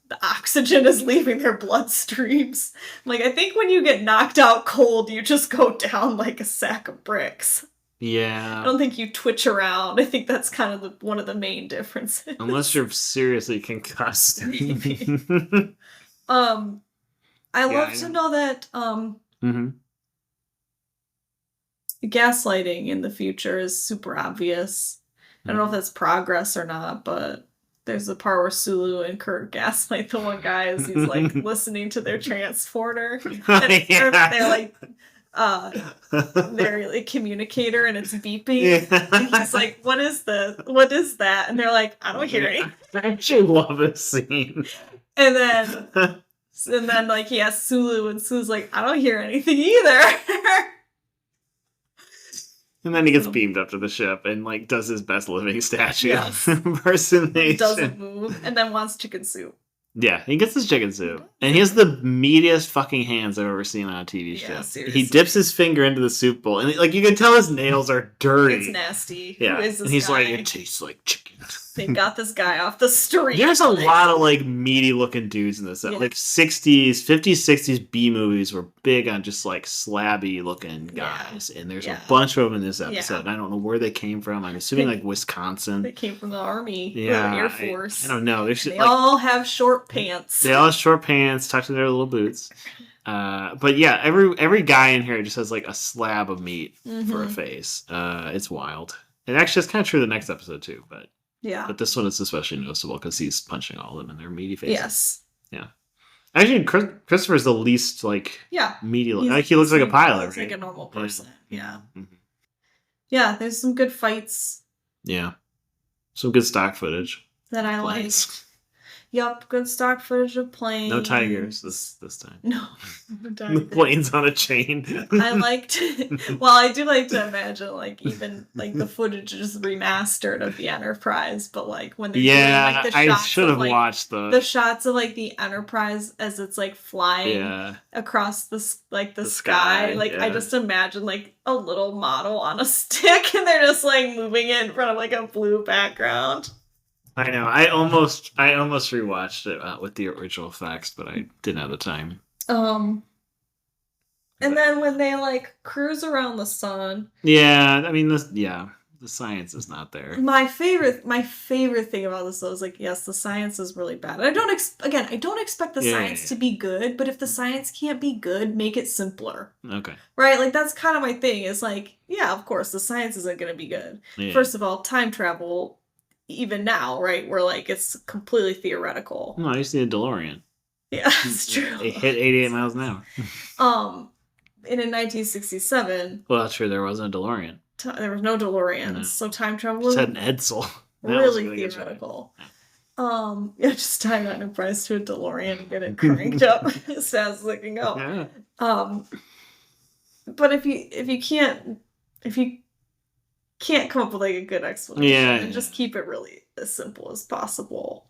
the oxygen is leaving their bloodstreams. Like, I think when you get knocked out cold, you just go down like a sack of bricks. Yeah. I don't think you twitch around. I think that's kind of one of the main differences. Unless you're seriously concussed. I love to know that gaslighting in the future is super obvious. I don't know if that's progress or not, but there's a part where Sulu and Kirk gaslight the one guy as he's, like, listening to their transporter. And they're like... their, like, communicator, and it's beeping. And he's like, what is that? And they're like, I don't hear anything. I actually love this scene. And then like, he asks Sulu, and Sulu's like, I don't hear anything either. And then he gets beamed up to the ship and, like, does his best living statue Yes. impersonation. Doesn't move, and then wants chicken soup. Yeah, he gets his chicken soup. And he has the meatiest fucking hands I've ever seen on a TV show. Seriously. He dips his finger into the soup bowl, and, like, you can tell his nails are dirty. It's nasty. Yeah. Who is this and he's guy? like, it tastes like chicken. They got this guy off the street. There's a lot of, like, meaty looking dudes in this. Yeah. Like, 50s, 60s B movies were big on just, like, slabby looking guys. And there's a bunch of them in this episode. And I don't know where they came from. I'm assuming, like, Wisconsin. They came from the Army. Yeah. Or the Air Force. I don't know. They all have short pants. They all have short pants tucked in their little boots. But yeah, every guy in here just has, like, a slab of meat for a face. It's wild. And actually, it's kind of true the next episode, too. But this one is especially noticeable because he's punching all of them in their meaty faces. Yes. Yeah. Actually, Christopher's the least, like, meaty. Like, he looks like a pilot. Looks like a normal person. Yeah. Mm-hmm. Yeah, there's some good fights. Yeah. Some good stock footage. That I like. Yup, good stock footage of planes. No tigers this time. No, no The tigers. planes on a chain. I liked. Well, I do like to imagine like even like the footage is remastered of the Enterprise, but like when they're doing like the I shots should of have like watched the shots of like the Enterprise as it's like flying yeah across the the sky. Like I yeah. just imagine like a little model on a stick, and they're just like moving it in front of like a blue background. I know. I almost rewatched it with the original effects, but I didn't have the time. And then when they like cruise around the sun. Yeah, I mean the science is not there. My favorite thing about this though is like, yes, the science is really bad. I don't expect the science to be good, but if the science can't be good, make it simpler. Okay. Right? Like that's kind of my thing. It's like, yeah, of course the science isn't going to be good. Yeah. First of all, time travel, even now, right? We're like it's completely theoretical. No, I used to need a DeLorean. Yeah, it's true. It hit 88 miles an hour. And in 1967. Well, that's true. There wasn't a DeLorean. There was no DeLoreans, No. so time travel was an Edsel. really theoretical. Yeah, just tie an Enterprise to a DeLorean and get it cranked up as fast as it can go. Yeah. But if you can't come up with like a good explanation, and just keep it really as simple as possible.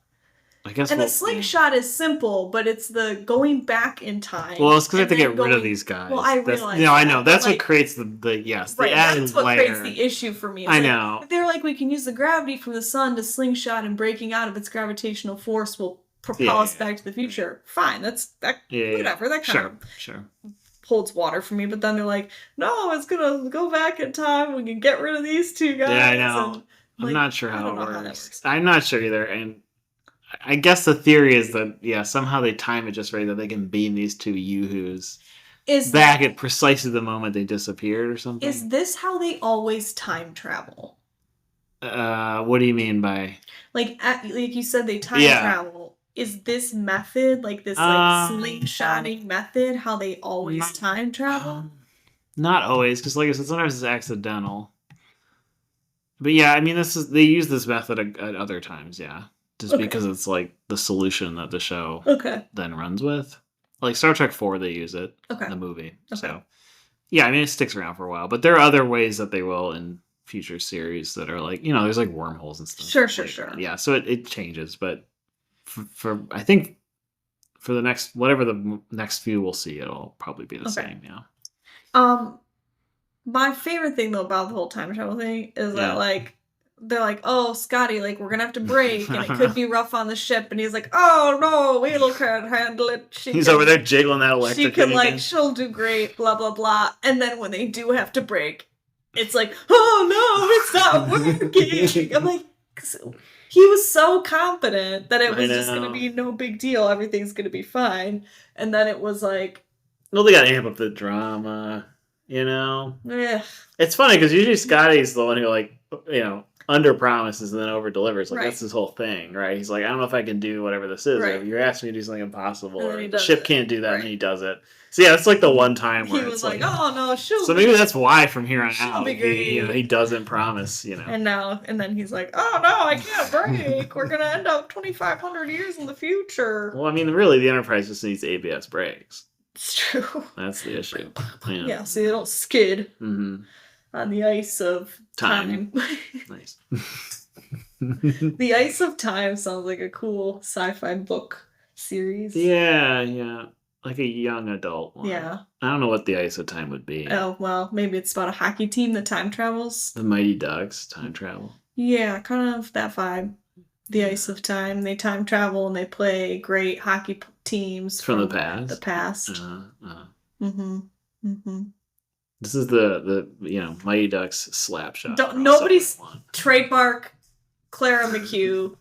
I guess. And the slingshot is simple, but it's the going back in time. Well, it's because they have to get rid of these guys. Well, I realize. I know. That's what creates the yes. Right, that's what layer. creates the issue for me. It's I know. They're like, we can use the gravity from the sun to slingshot, and breaking out of its gravitational force will propel us back to the future. Fine, whatever. That kind of holds water for me. But then they're like, no, it's gonna go back in time. We can get rid of these two guys. Yeah, I know. And, I'm not sure how it works. I'm not sure either. And I guess the theory is that somehow they time it just right that they can beam these two yoo-hoos back at precisely the moment they disappeared or something. Is this how they always time travel? What do you mean by like you said they time travel? Is this method like this slingshotting method how they always time travel? Not always, because like I said, sometimes it's accidental. But yeah, I mean they use this method at other times, yeah. Just because it's like the solution that the show then runs with. Like Star Trek 4, they use it in the movie. Okay. So, yeah, I mean, it sticks around for a while. But there are other ways that they will in future series that are like, there's like wormholes and stuff. Sure. Yeah, so it changes. But for I think for the next, whatever the next few we'll see, it'll probably be the same, yeah. My favorite thing, though, about the whole time travel thing is that, like, they're like, oh, Scotty, like, we're gonna have to break, and it could be rough on the ship. And he's like, oh, no, Weedle can't handle it. He's over there jiggling that electric. She can, like, she'll do great, blah, blah, blah. And then when they do have to break, it's like, oh, no, it's not working. I'm like, he was so confident that it was just gonna be no big deal. Everything's gonna be fine. And then it was like... Well, they gotta amp up the drama, Yeah. It's funny, because usually Scotty's the one who, like, under promises and then over delivers. Like that's his whole thing, right? He's like, I don't know if I can do whatever this is. Or you're asking me to do something impossible, or the ship can't do that, and he does it. So yeah, it's like the one time where he was like, oh no, so maybe that's why from here on out, he doesn't promise, And then he's like, oh no, I can't break. We're gonna end up 2,500 years in the future. Well, I mean, really, the Enterprise just needs ABS brakes. It's true. That's the issue. Yeah, so they don't skid. Mm-hmm. On the ice of time. Nice. The Ice of Time sounds like a cool sci-fi book series. Yeah. Like a young adult one. Yeah. I don't know what the Ice of Time would be. Oh, well, maybe it's about a hockey team that time travels. The Mighty Ducks time travel. Yeah, kind of that vibe. The Ice of Time. They time travel and they play great hockey teams from the past. The past. Mm-hmm. Mm-hmm. This is the Mighty Ducks slap shot. Nobody's trademark Clara McHugh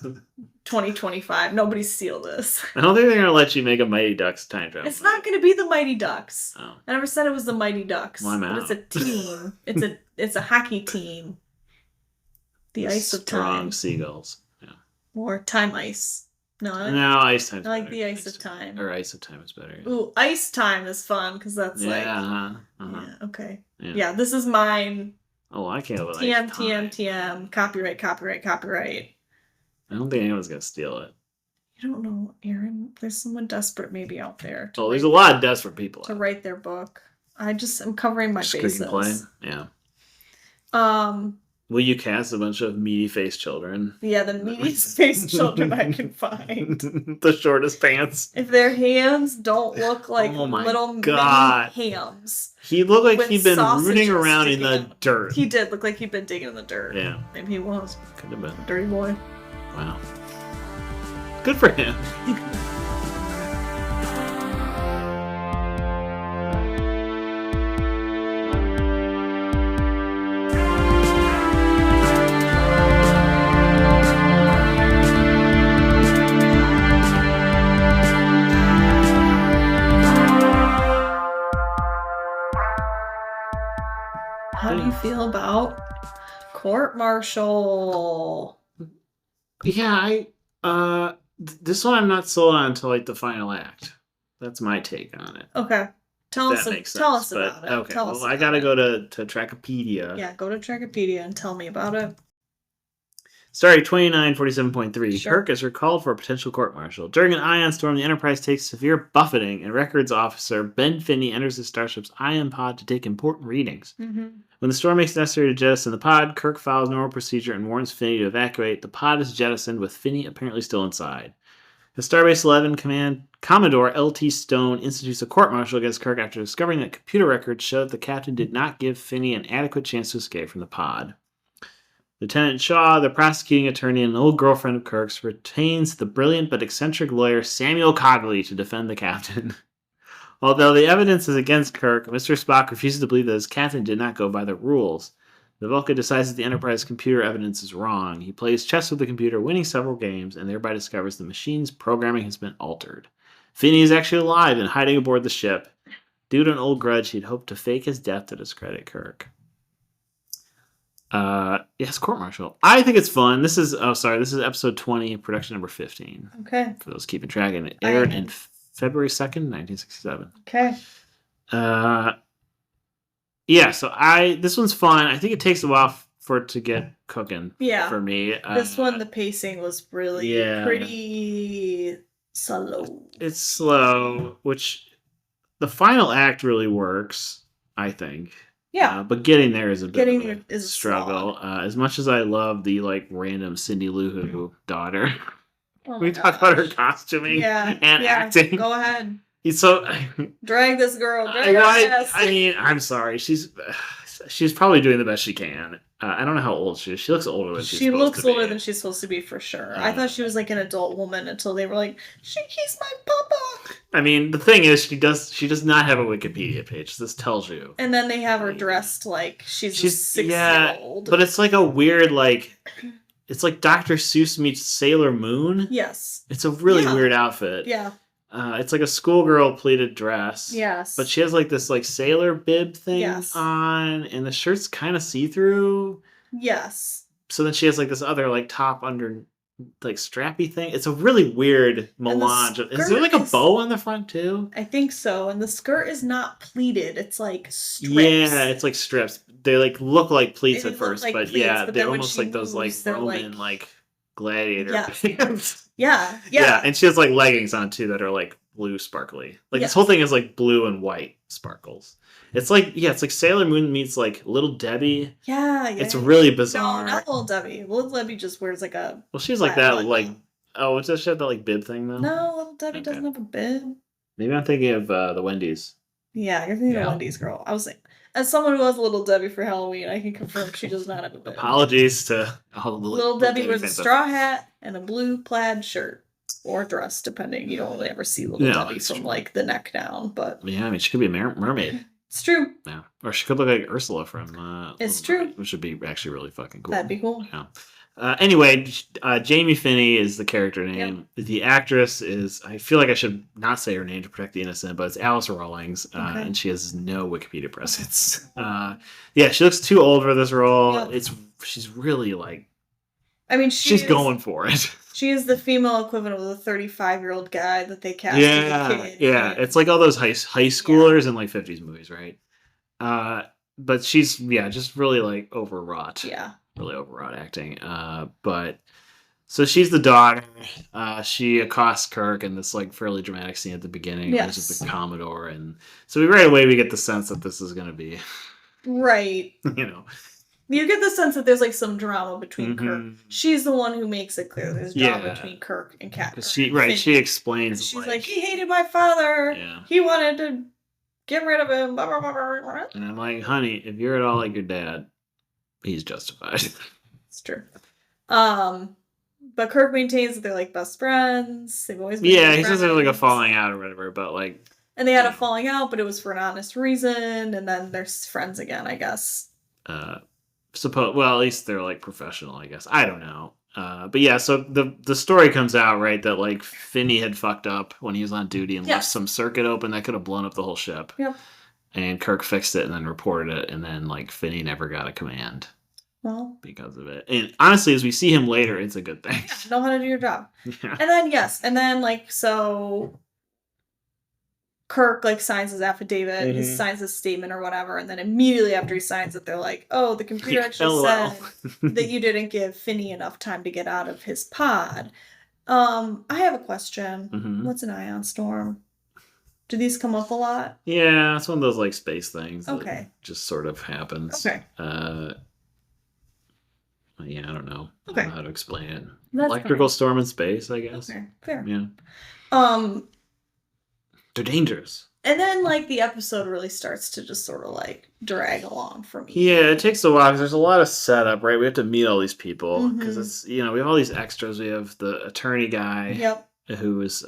2025. Nobody steal this. I don't think they're gonna let you make a Mighty Ducks time travel. It's not gonna be the Mighty Ducks. Oh. I never said it was the Mighty Ducks. Well, I'm out. But it's a team. it's a hockey team. The Ice of Time. Strong seagulls. Yeah. Or Time Ice. No, Ice Time. I like the Ice of Time. Or Ice of Time is better. Yeah. Ooh, Ice Time is fun because that's Yeah, okay. Yeah, this is mine. Oh, I can't believe TM. Copyright. I don't think anyone's gonna steal it. You don't know, Aaron. There's someone desperate maybe out there. Oh, there's a lot of desperate people to write their book. I'm covering my bases. Screenplay, yeah. Will you cast a bunch of meaty-faced children? Yeah, the meaty-faced children I can find. The shortest pants. If their hands don't look like little mini hams. He looked like he'd been rooting around in the dirt. He did look like he'd been digging in the dirt. Yeah. Maybe he was. Could have been. Dirty boy. Wow. Good for him. How do you feel about court martial? Yeah, this one I'm not sold on until like the final act. That's my take on it. Okay. Tell us about it. Okay. Well, I gotta go to Trackopedia. Yeah, go to Trackopedia and tell me about it. Story 2947.3. Sure. Kirk is recalled for a potential court-martial. During an ion storm, the Enterprise takes severe buffeting, and records officer Ben Finney enters the starship's ion pod to take important readings. Mm-hmm. When the storm makes it necessary to jettison the pod, Kirk follows normal procedure and warns Finney to evacuate. The pod is jettisoned, with Finney apparently still inside. The Starbase 11 Commodore L.T. Stone institutes a court-martial against Kirk after discovering that computer records show that the captain did not give Finney an adequate chance to escape from the pod. Lieutenant Shaw, the prosecuting attorney and an old girlfriend of Kirk's, retains the brilliant but eccentric lawyer Samuel Cogley to defend the captain. Although the evidence is against Kirk, Mr. Spock refuses to believe that his captain did not go by the rules. The Vulcan decides that the Enterprise computer evidence is wrong. He plays chess with the computer, winning several games, and thereby discovers the machine's programming has been altered. Finney is actually alive and hiding aboard the ship. Due to an old grudge, he'd hoped to fake his death to discredit Kirk. Yes, court martial. I think it's fun. This is episode 20, production number 15. Okay. For those keeping track, and it aired in February 2nd, 1967. Okay. Yeah, so this one's fun. I think it takes a while for it to get cooking. Yeah. For me. This one, the pacing was really pretty slow. It's slow, which the final act really works, I think. Yeah. But getting there is a bit of a struggle. As much as I love the random Cindy Lou Who daughter. We talk about her costuming and acting. Go ahead. So drag this girl. I mean, I'm sorry. She's probably doing the best she can. I don't know how old she is. She looks older than she's supposed to be. She looks older than she's supposed to be for sure. I thought she was like an adult woman until they were like, he's my papa. I mean, the thing is, she does not have a Wikipedia page. This tells you. And then they have her dressed like she's 6-year-old. But it's like a weird it's like Dr. Seuss meets Sailor Moon. Yes. It's a really weird outfit. Yeah. It's like a schoolgirl pleated dress. Yes. But she has this sailor bib thing on, and the shirt's kind of see-through. Yes. So then she has this other top under strappy thing. It's a really weird melange. Is there a bow on the front too? I think so. And the skirt is not pleated. It's strips. Yeah, it's strips. They look like pleats at first, but they're almost those Roman gladiator pants. Yeah. And she has leggings on too that are blue sparkly. This whole thing is blue and white sparkles. It's it's Sailor Moon meets Little Debbie. Yeah. It's really bizarre. No, not Little Debbie. Little Debbie just wears a. Well, she's that oh, does she have that bib thing though? No, Little Debbie doesn't have a bib. Maybe I'm thinking of the Wendy's. Yeah, you're thinking of Wendy's girl. I was like, as someone who has a Little Debbie for Halloween, I can confirm she does not have a bib. Apologies to all the Little Debbie wears a straw hat and a blue plaid shirt or dress, depending. You don't really ever see Little Debbie from the neck down, but yeah, I mean she could be a mermaid. It's true. Yeah, or she could look like Ursula from. It's true. Which would be actually really fucking cool. That'd be cool. Yeah. Anyway, Jamie Finney is the character name. Yep. The actress is, I feel like I should not say her name to protect the innocent, but it's Alice Rawlings, and she has no Wikipedia presence. She looks too old for this role. Yep. She's really she's going for it. She is the female equivalent of the 35-year-old guy that they cast as a kid. Yeah, it's all those high schoolers in 50s movies, right? But she's just really overwrought. Yeah. Really overwrought acting. But So she's the daughter. She accosts Kirk in this like fairly dramatic scene at the beginning. Yes. There's the Commodore, and so right away we get the sense that this is going to be, right. you know, you get the sense that there's like some drama between Kirk. Mhm. She's the one who makes it clear there's drama Yeah. between Kirk and Cat. because she explains. She's like, he hated my father. Yeah. He wanted to get rid of him. Blah, blah, blah, blah, blah. And I'm like, honey, if you're at all like your dad, he's justified. It's true. But Kirk maintains that they're like best friends. They've always been Yeah, good he says there's like a friends. falling out or whatever, but like, And they had a falling out, but it was for an honest reason. And then they're friends again, I guess. well, at least they're like professional, I guess. I don't know. But yeah, so the story comes out, right, that like Finney had fucked up when he was on duty and left some circuit open that could have blown up the whole ship. Yep. And Kirk fixed it and then reported it, and then like Finney never got a command. Well, because of it. And honestly, as we see him later, it's a good thing. Yeah, know how to do your job. Yeah. And then like so Kirk like signs his affidavit, he signs his statement or whatever, and then immediately after he signs it, they're like, "Oh, the computer actually said that you didn't give Finney enough time to get out of his pod." I have a question. What's an ion storm? Do these come up a lot? Yeah, it's one of those like space things. Okay. That just sort of happens. Okay. Yeah, I don't know. Okay. I don't know how to explain it. That's Electrical storm in space, I guess. Okay, fair. Yeah. They're dangerous. And then like the episode really starts to just sort of like drag along for me. Yeah, it takes a while because there's a lot of setup, right? We have to meet all these people because it's we have all these extras. We have the attorney guy. Yep. Who is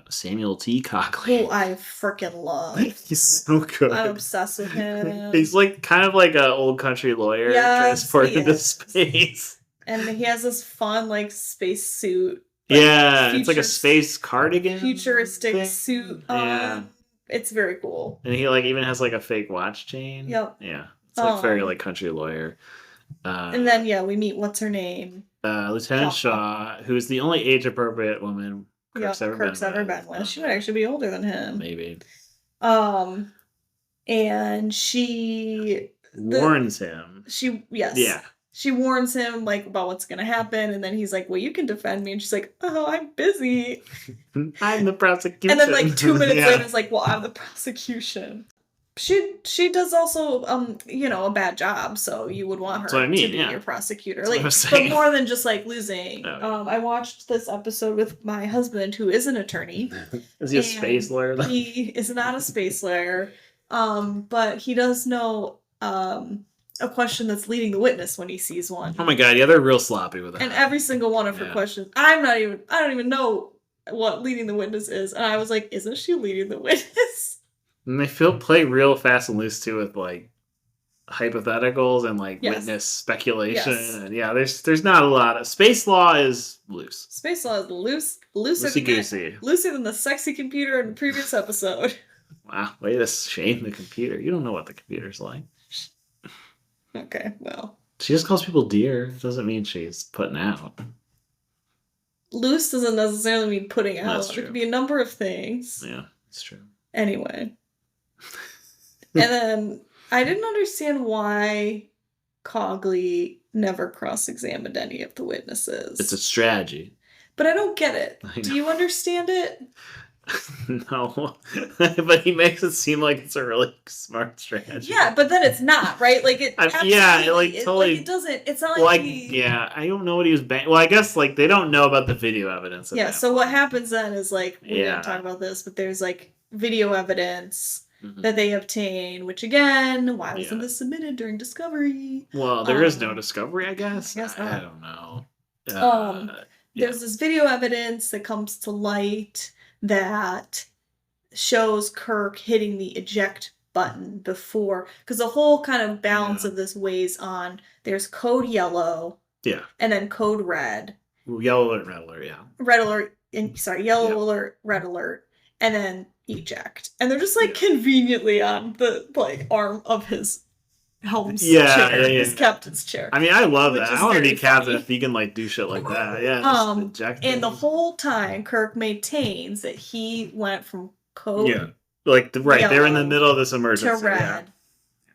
Samuel T. Cogley. Who I freaking love. He's so good. I'm obsessed with him. He's like kind of like an old country lawyer transported into space. And he has this fun like space suit. Like, yeah, it's like a space cardigan. Futuristic suit. Yeah. It's very cool. And he like even has like a fake watch chain. Yep. Yeah. It's like very like country lawyer. And then we meet what's her name? Lieutenant Shaw, who is the only age appropriate woman Kirk's ever been with. She might actually be older than him. Maybe. And she warns him. Yeah. She warns him like about what's gonna happen, and then he's like, "Well, you can defend me," and she's like, "Oh, I'm busy. I'm the prosecution." And then like 2 minutes later, it's like, "Well, I'm the prosecution." She does also a bad job, so you would want her to be your prosecutor. That's but more than just like losing. I watched this episode with my husband, who is an attorney. Is he a space lawyer? Though? He is not a space lawyer, but he does know a question that's leading the witness when he sees one. Oh my god, yeah, they're real sloppy with that. And every single one of her questions, I don't even know what leading the witness is, and I was like, isn't she leading the witness? And they play real fast and loose too with like hypotheticals and like witness speculation. Yes. And there's not a lot of space law is loose. Space law is looser than the sexy computer in the previous episode. Wow, way to shame the computer. You don't know what the computer's like. Okay, well. She just calls people dear. It doesn't mean she's putting out. Loose doesn't necessarily mean putting out. That's true. It could be a number of things. Yeah, it's true. Anyway. And then I didn't understand why Cogley never cross-examined any of the witnesses. It's a strategy. But I don't get it. Do you understand it? No. But he makes it seem like it's a really smart strategy. Yeah, but then it's not, right? Like it totally it doesn't. It's not like I don't know what he was well, I guess like they don't know about the video evidence. So what happens then is like we didn't talk about this, but there's like video evidence that they obtain, which again, why wasn't this submitted during discovery? Well, there is no discovery, I guess. I don't know. There's this video evidence that comes to light that shows Kirk hitting the eject button before, because the whole kind of balance of this weighs on there's code yellow, and then code red. Yellow alert, red alert, red alert, yellow alert, red alert, and then eject, and they're just like conveniently on the like arm of his helm's chair, his captain's chair. I mean, I love that. I want to be captain if he can like do shit like that. Yeah. And the whole time, Kirk maintains that he went from code. Yeah. Like they're in the middle of this emergency. To red,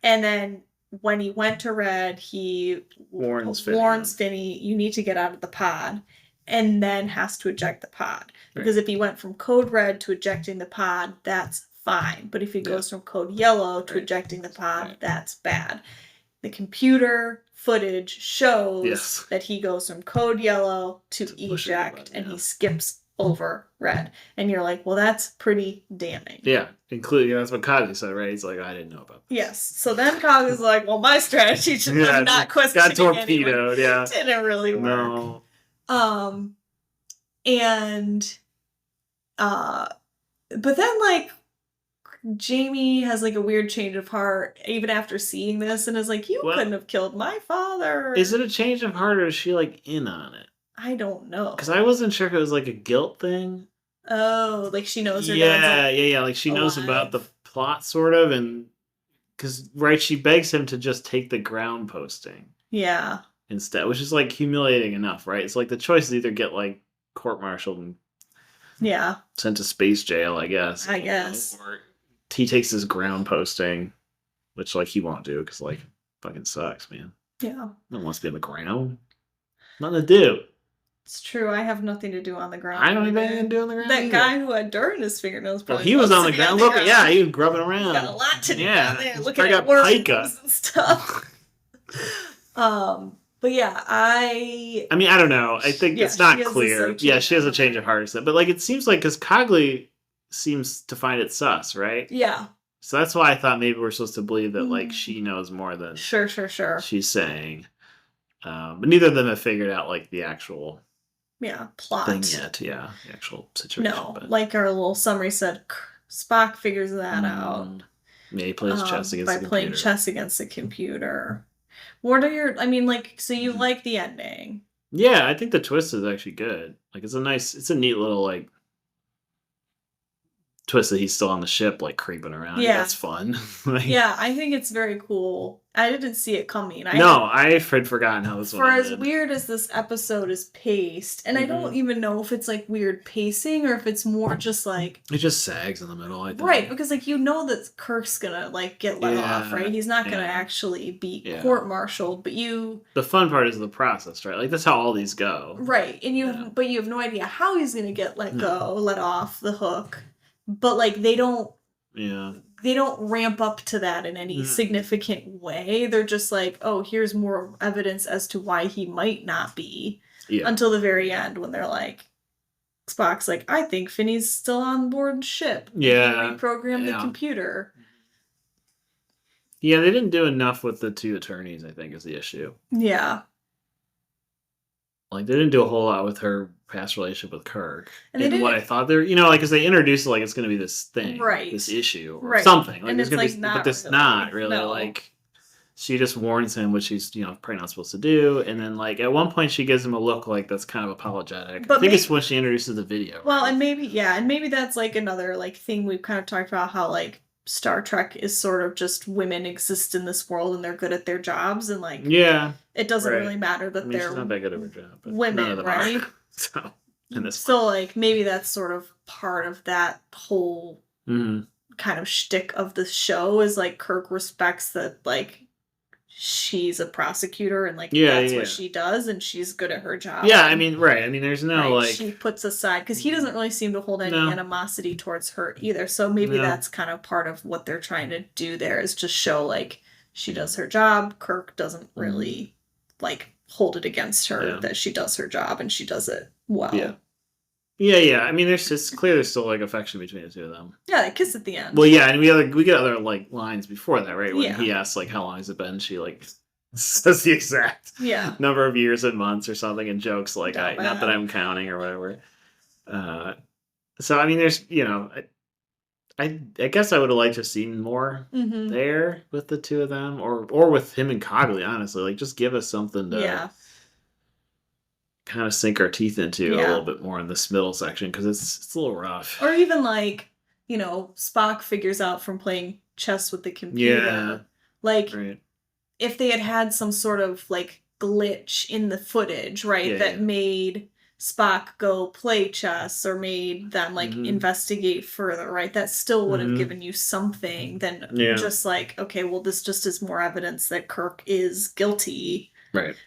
and then when he went to red, he warns Finney, you need to get out of the pod. and then has to eject the pod. Because if he went from code red to ejecting the pod, that's fine. But if he goes from code yellow to ejecting the pod, that's bad. The computer footage shows that he goes from code yellow to eject, and he skips over red. And you're like, well, that's pretty damning. Yeah, including, that's what Kagu said, right? He's like, I didn't know about this. Yes. So then Kagu's like, well, my strategy should not questioning got torpedoed, anyone. Didn't really work. No. But then, like, Jamie has, like, a weird change of heart even after seeing this and is like, you couldn't have killed my father. Is it a change of heart or is she, like, in on it? I don't know. Because I wasn't sure if it was, like, a guilt thing. Oh, like she knows her dad's like she knows about the plot, sort of, and because, right, she begs him to just take the ground posting. Yeah. Instead, which is, like, humiliating enough, right? It's like the choice is either get, like, court-martialed and sent to space jail, I guess. Or he takes his ground posting, which, like, he won't do because, like, fucking sucks, man. Yeah. No one wants to be on the ground. Nothing to do. It's true. I have nothing to do on the ground. I don't have anything to do on the ground. That guy who had dirt in his fingernails. He was on the ground. Look, yeah, he was grubbing around. He's got a lot to do down there. Looking at worms and stuff. But yeah, I mean, I don't know. I think it's not clear. Yeah, she has a change of heart, but, like, it seems like because Cogley seems to find it sus, right? Yeah. So that's why I thought maybe we're supposed to believe that, like, she knows more than sure she's saying. But neither of them have figured out, like, the actual plot thing yet. Yeah, the actual situation. No, like our little summary said, Spock figures that out. Yeah, he plays chess against the computer. By playing chess against the computer. What are your? I mean, like, so you like the ending? Yeah, I think the twist is actually good. Like, it's a neat little, like, twist that he's still on the ship, like, creeping around. Yeah, that's fun. Like, yeah, I think it's very cool. I didn't see it coming. I had forgotten how this one ended. For as weird as this episode is paced, and I don't even know if it's, like, weird pacing or if it's more just, like... It just sags in the middle, I think. Right, because, like, you know that Kirk's gonna, like, get let off, right? He's not gonna actually be court-martialed, but you... The fun part is the process, right? Like, that's how all these go. Right, and you have no idea how he's gonna get let off the hook. But, like, they don't ramp up to that in any significant way. They're just like, oh, here's more evidence as to why he might not be. Yeah. Until the very end when they're like, Spock's like, I think Finney's still on board the ship. Yeah. Reprogram the computer. Yeah, they didn't do enough with the two attorneys, I think, is the issue. Yeah. Like, they didn't do a whole lot with her past relationship with Kirk. And what I thought they were, like, because they introduced it like it's going to be this thing. Right. This issue or something. Like, and it's gonna like not but it's really, not really. No. Like, she just warns him, which he's, probably not supposed to do. And then, like, at one point she gives him a look like that's kind of apologetic. But I think it's when she introduces the video. Well, right? and maybe that's, like, another, like, thing we've kind of talked about, how, like, Star Trek is sort of just women exist in this world and they're good at their jobs, and, like, it doesn't really matter that they're she's not that good at her job, but women, right? So like, maybe that's sort of part of that whole kind of shtick of the show, is like Kirk respects that, like, she's a prosecutor and, like, that's what she does and she's good at her job. Yeah, I mean, right. I mean, there's no, like... She puts aside... Because he doesn't really seem to hold any animosity towards her either. So maybe that's kind of part of what they're trying to do there, is just show, like, she does her job. Kirk doesn't really, like, hold it against her that she does her job and she does it well. Yeah. Yeah. I mean, it's clear there's still, like, affection between the two of them. Yeah, they kiss at the end. Well, yeah, and we get other, like, lines before that, right? When he asks, like, how long has it been? She, like, says the exact number of years and months or something, and jokes like, not that I'm counting or whatever. So, I mean, there's, I guess I would have liked to have seen more there with the two of them, or with him and Cogley, honestly. Like, just give us something to kind of sink our teeth into a little bit more in this middle section, because it's a little rough. Or even, like, Spock figures out from playing chess with the computer. Like, if they had some sort of, like, glitch in the footage, right, that made Spock go play chess, or made them, like, investigate further, right? That still would have given you something than just like, okay, well, this just is more evidence that Kirk is guilty. Right.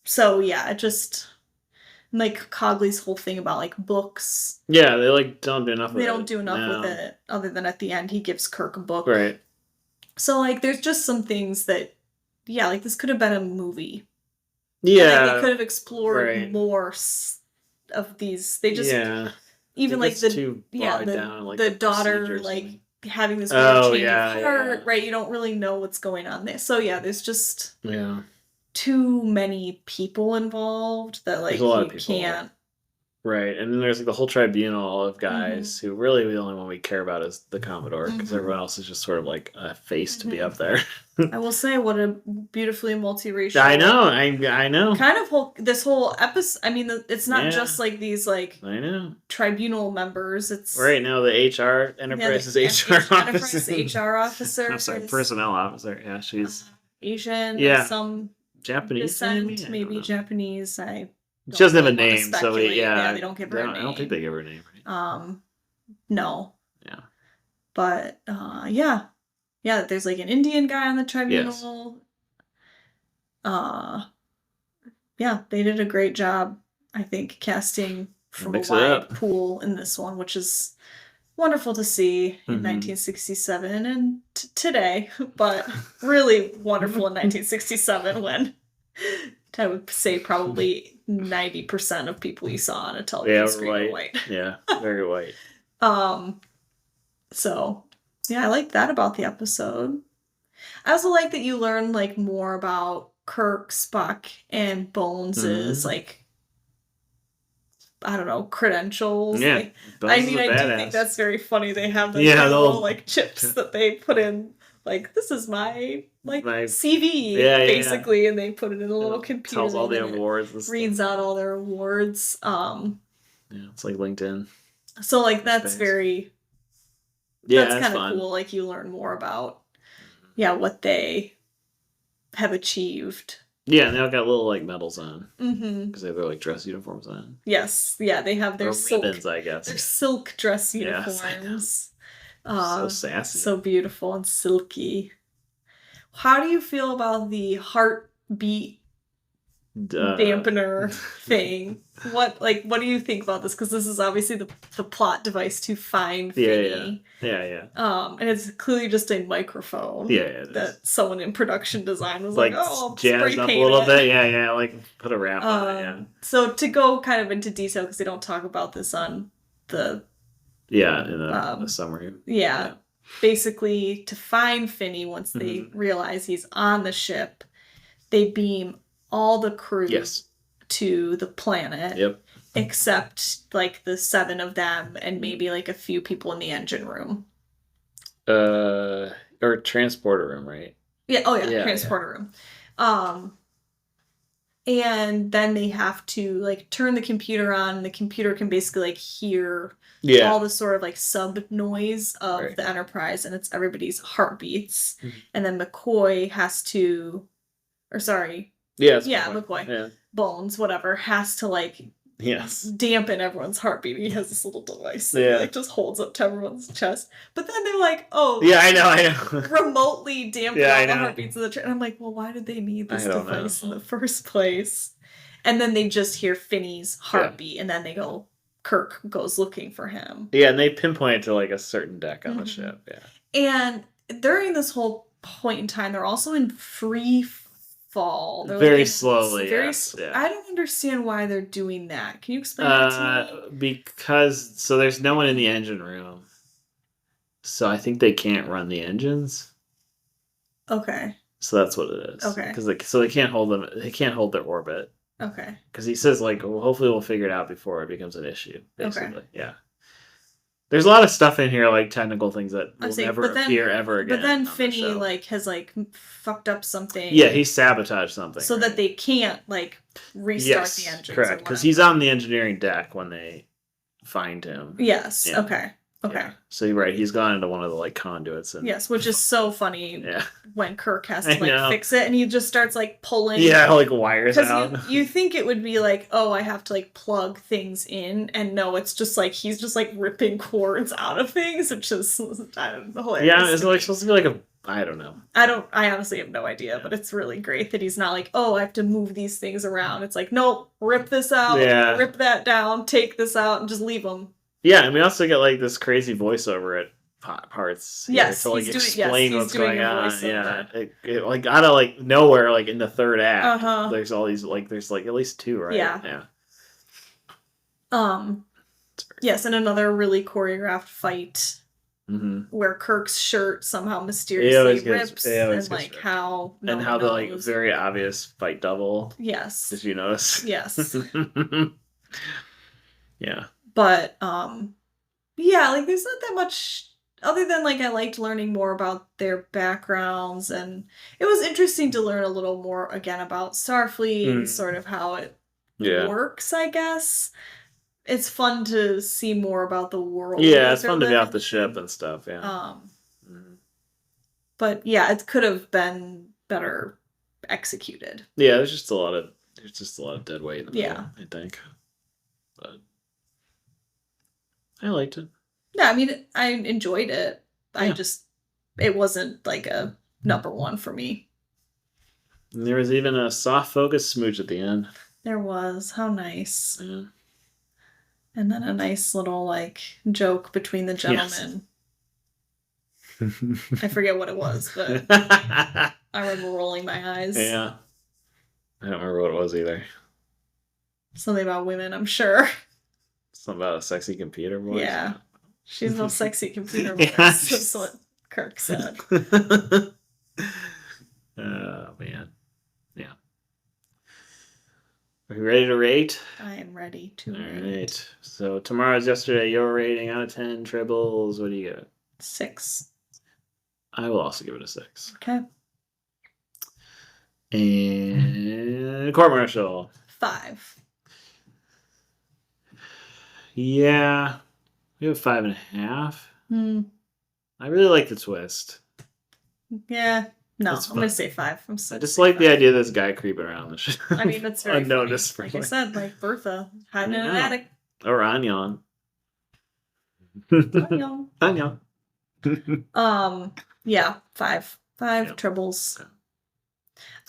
So, yeah, it just... like Cogley's whole thing about like books. Yeah, they like don't do enough. They don't do enough with it, other than at the end he gives Kirk a book. Right. So like, there's just some things that, yeah, like this could have been a movie. Yeah, they could have explored more of these. They just even like the daughter like having this weird change of heart, right? You don't really know what's going on there. So yeah, there's just too many people involved that like you can't. Right, and then there's like the whole tribunal of guys who really the only one we care about is the Commodore, because everyone else is just sort of like a face to be up there. I will say, what a beautifully multiracial. I know, I know. Kind of this whole episode. I mean, it's not just like these like I know tribunal members. It's right now the HR Enterprise's HR officer. HR officer. I'm sorry, personnel officer. Yeah, she's Asian. Yeah, some Japanese descent, maybe Japanese. She doesn't have a name, so they don't give her a name. I don't think they give her a name. Right? No. Yeah. But yeah, there's like an Indian guy on the tribunal. Yes. Yeah, they did a great job, I think, casting from a wide pool in this one, which is wonderful to see in 1967 and today, but really wonderful in 1967 when I would say probably 90% of people you saw on a television screen were white. Yeah, very white. So, yeah, I like that about the episode. I also like that you learn like more about Kirk, Spock, and Bones's like, I don't know, credentials. Yeah, like, I mean, I do think that's very funny. They have those little like chips that they put in. Like, this is my CV, basically, and they put it in a little computer. Tells all the awards. Reads out all their awards. Yeah, it's like LinkedIn. So, like, that's very... Yeah, that's kind of cool. Like, you learn more about, what they have achieved. Yeah, and they all got little, like, medals on. Because they have their, like, dress uniforms on. Yes, yeah, they have their silk... ribbons, I guess. Their silk dress uniforms. Yes, so sassy. So beautiful and silky. How do you feel about the heartbeat dampener thing? What do you think about this? Because this is obviously the plot device to find Finney. Yeah. And it's clearly just a microphone. Yeah, that someone in production design was like, oh, jazz up a little bit. Yeah, like put a wrap on it. Yeah. So to go kind of into detail, because they don't talk about this on the. Yeah, in the summary. Yeah. Basically, to find Finney, once they realize he's on the ship, they beam all the crew to the planet. Yep. Except, like, the 7 of them and maybe, like, a few people in the engine room. Or transporter room, right? Yeah, transporter room. And then they have to, like, turn the computer on, and the computer can basically, like, hear all the sort of, like, sub-noise of the Enterprise, and it's everybody's heartbeats. And then McCoy has to... Or, sorry. Yeah, McCoy. Yeah. Bones, whatever, has to, like... Yes. Dampen everyone's heartbeat. He has this little device that like just holds up to everyone's chest. But then they're like, oh. Yeah, I know. Remotely dampen all the heartbeats of the train. And I'm like, well, why did they need this device in the first place? And then they just hear Finney's heartbeat, and then they go, Kirk goes looking for him. Yeah, and they pinpoint it to like a certain deck on the ship. Yeah. And during this whole point in time, they're also in free fall. They're very slowly. I don't understand why they're doing that. Can you explain that to me? Because there's no one in the engine room, so I think they can't run the engines. Okay. So that's what it is. Okay. Because they can't hold them. They can't hold their orbit. Okay. Because he says like, well, hopefully we'll figure it out before it becomes an issue. Basically. Okay. Yeah. There's a lot of stuff in here, like technical things that will never appear ever again. But then Finney has fucked up something. Yeah, he sabotaged something. So that they can't restart the engines. Correct, because he's on the engineering deck when they find him. Yes. Yeah. Okay. Yeah. So you're right. He's gone into one of the conduits. And... Yes, which is so funny. Yeah. When Kirk has to fix it, and he just starts pulling. Yeah, wires out. Because you think it would be oh, I have to plug things in, and no, it's just he's just ripping cords out of things, which is hilarious. Yeah, it's supposed to be I don't know. I honestly have no idea, but it's really great that he's not like, oh, I have to move these things around. It's like, nope, rip this out, rip that down, take this out, and just leave them. Yeah, and we also get like this crazy voiceover at parts. Yes, to like he's explain doing, what's going on. voiceover. Yeah, it like out of like nowhere, like in the third act, Uh-huh. there's all these like there's like at least two, right? Yeah. Yes, and another really choreographed fight. Where Kirk's shirt somehow mysteriously rips, and like ripped. How no and how the like very obvious fight double. Yes. Did you notice? Yes. Yeah. But yeah, like there's not that much other than like I liked learning more about their backgrounds, and it was interesting to learn a little more again about Starfleet and sort of how it works, I guess. It's fun to see more about the world. Yeah, it's fun to be off the ship and stuff, yeah. But yeah, it could have been better executed. Yeah, there's just a lot of dead weight in the middle, I think. But I liked it. Yeah, I mean, I enjoyed it. It wasn't like a number one for me. And there was even a soft focus smooch at the end. There was. How nice. Yeah. And then a nice little, like, joke between the gentlemen. Yes. I forget what it was, but I remember rolling my eyes. Yeah. I don't remember what it was either. Something about women, I'm sure. Something about a sexy computer voice? Yeah. She's no sexy computer voice. That's what Kirk said. Oh, man. Yeah. Are you ready to rate? I am ready to rate. All right. So tomorrow's yesterday. Your rating out of 10 tribbles. What do you give it? 6. I will also give it a 6. Okay. And court martial. 5. Yeah. We have 5.5. I really like the twist. Yeah. No, I'm going to say 5. I just like the idea of this guy creeping around the ship. I mean, that's very unnoticed. Funny. Like I said, like Bertha hiding in an attic. Or Anyon. Anyon. Yeah, 5. 5 tribbles. Okay.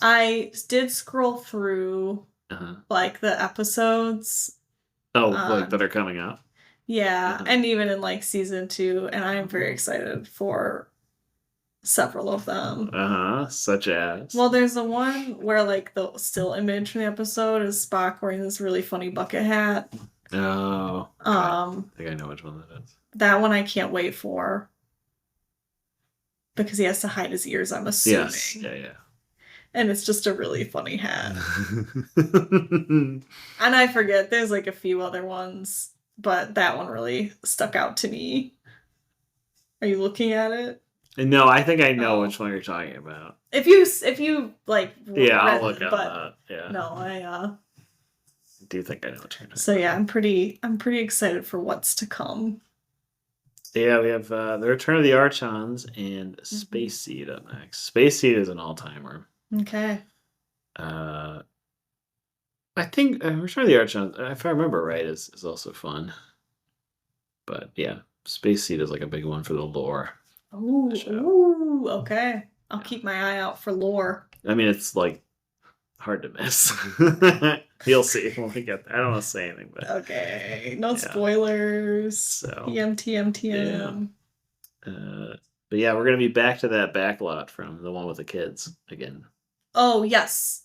I did scroll through like the episodes. Oh, like that are coming up. Yeah, and even in like season 2, and I am very excited for several of them. Such as? Well, there's the one where like the still image from the episode is Spock wearing this really funny bucket hat. Oh. Okay. I think I know which one that is. That one I can't wait for. Because he has to hide his ears, I'm assuming. Yes. Yeah. And it's just a really funny hat. And I forget, there's like a few other ones, but that one really stuck out to me. Are you looking at it? No, I think I know which one you're talking about. If you like, I'll look at that. Yeah. No, I do think I know what you're talking about. So yeah, I'm pretty excited for what's to come. Yeah, we have the Return of the Archons and Space Seed up next. Space Seed is an all-timer. Okay. I think Return of the Archons, if I remember right, is also fun. But yeah, Space Seed is like a big one for the lore. Ooh, okay. I'll keep my eye out for lore. I mean, it's like hard to miss. You'll see when we get there. I don't want to say anything, but okay, no spoilers. So TM. But yeah, we're gonna be back to that backlot from the one with the kids again. Oh yes.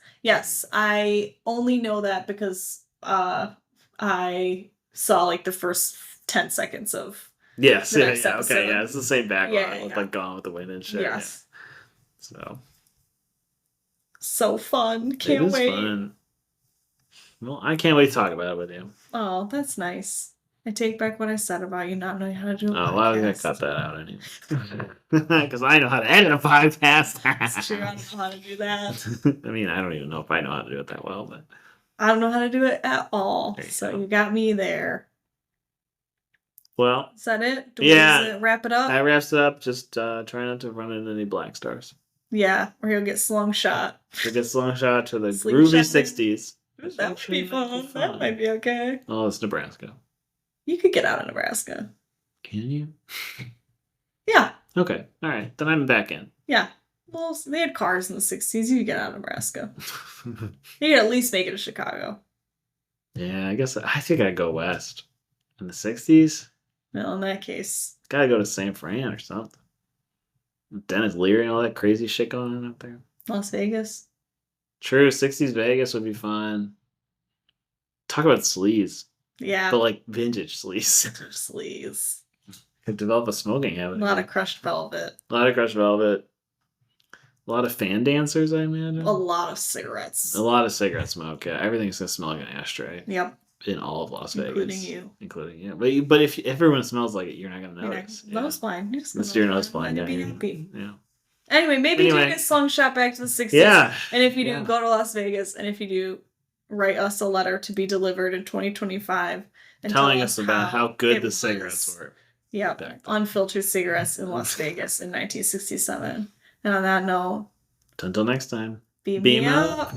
I only know that because I saw like the first 10 seconds of. Yes, okay, yeah, it's the same background with like Gone with the Wind and shit. Yes. Yeah. So fun. Can't wait. Fun. Well, I can't wait to talk about it with you. Oh, that's nice. I take back what I said about you not knowing how to do it. Oh, well, I'm going to cut that out anyway. Because I know how to edit a podcast. That's true, I don't know how to do that. I mean, I don't even know if I know how to do it that well, but I don't know how to do it at all. You got me there. Well, is that it? Does it wrap it up? That wraps it up. Just try not to run into any black stars. Yeah, or he'll get slingshot. He'll get slingshot to the groovy 60s. That would be fun. That might be okay. Oh, it's Nebraska. You could get out of Nebraska. Can you? Yeah. Okay. All right. Then I'm back in. Yeah. Well, they had cars in the 60s. You could get out of Nebraska. You could at least make it to Chicago. Yeah, I guess I think I'd go west. In the 60s? Well, in that case. Gotta go to San Fran or something. Dennis Leary and all that crazy shit going on up there. Las Vegas. True, 60s Vegas would be fun. Talk about sleaze. Yeah. But like vintage sleaze. Sleaze. Could develop a smoking habit. A lot of crushed velvet. A lot of crushed velvet. A lot of fan dancers, I imagine. A lot of cigarettes. A lot of cigarette smoke. Yeah, everything's gonna smell like an ashtray. Yep. In all of Las Vegas, including you. But if everyone smells like it, you're not gonna notice. Nose blind. It's your nose blind. Be happy. Yeah. Anyway, maybe take a slingshot back to the 60s. Yeah. And if you do, go to Las Vegas. And if you do, write us a letter to be delivered in 2025. And telling us about how good the cigarettes were. Yeah. Unfiltered cigarettes in Las Vegas in 1967. And on that note, until next time, beam me up.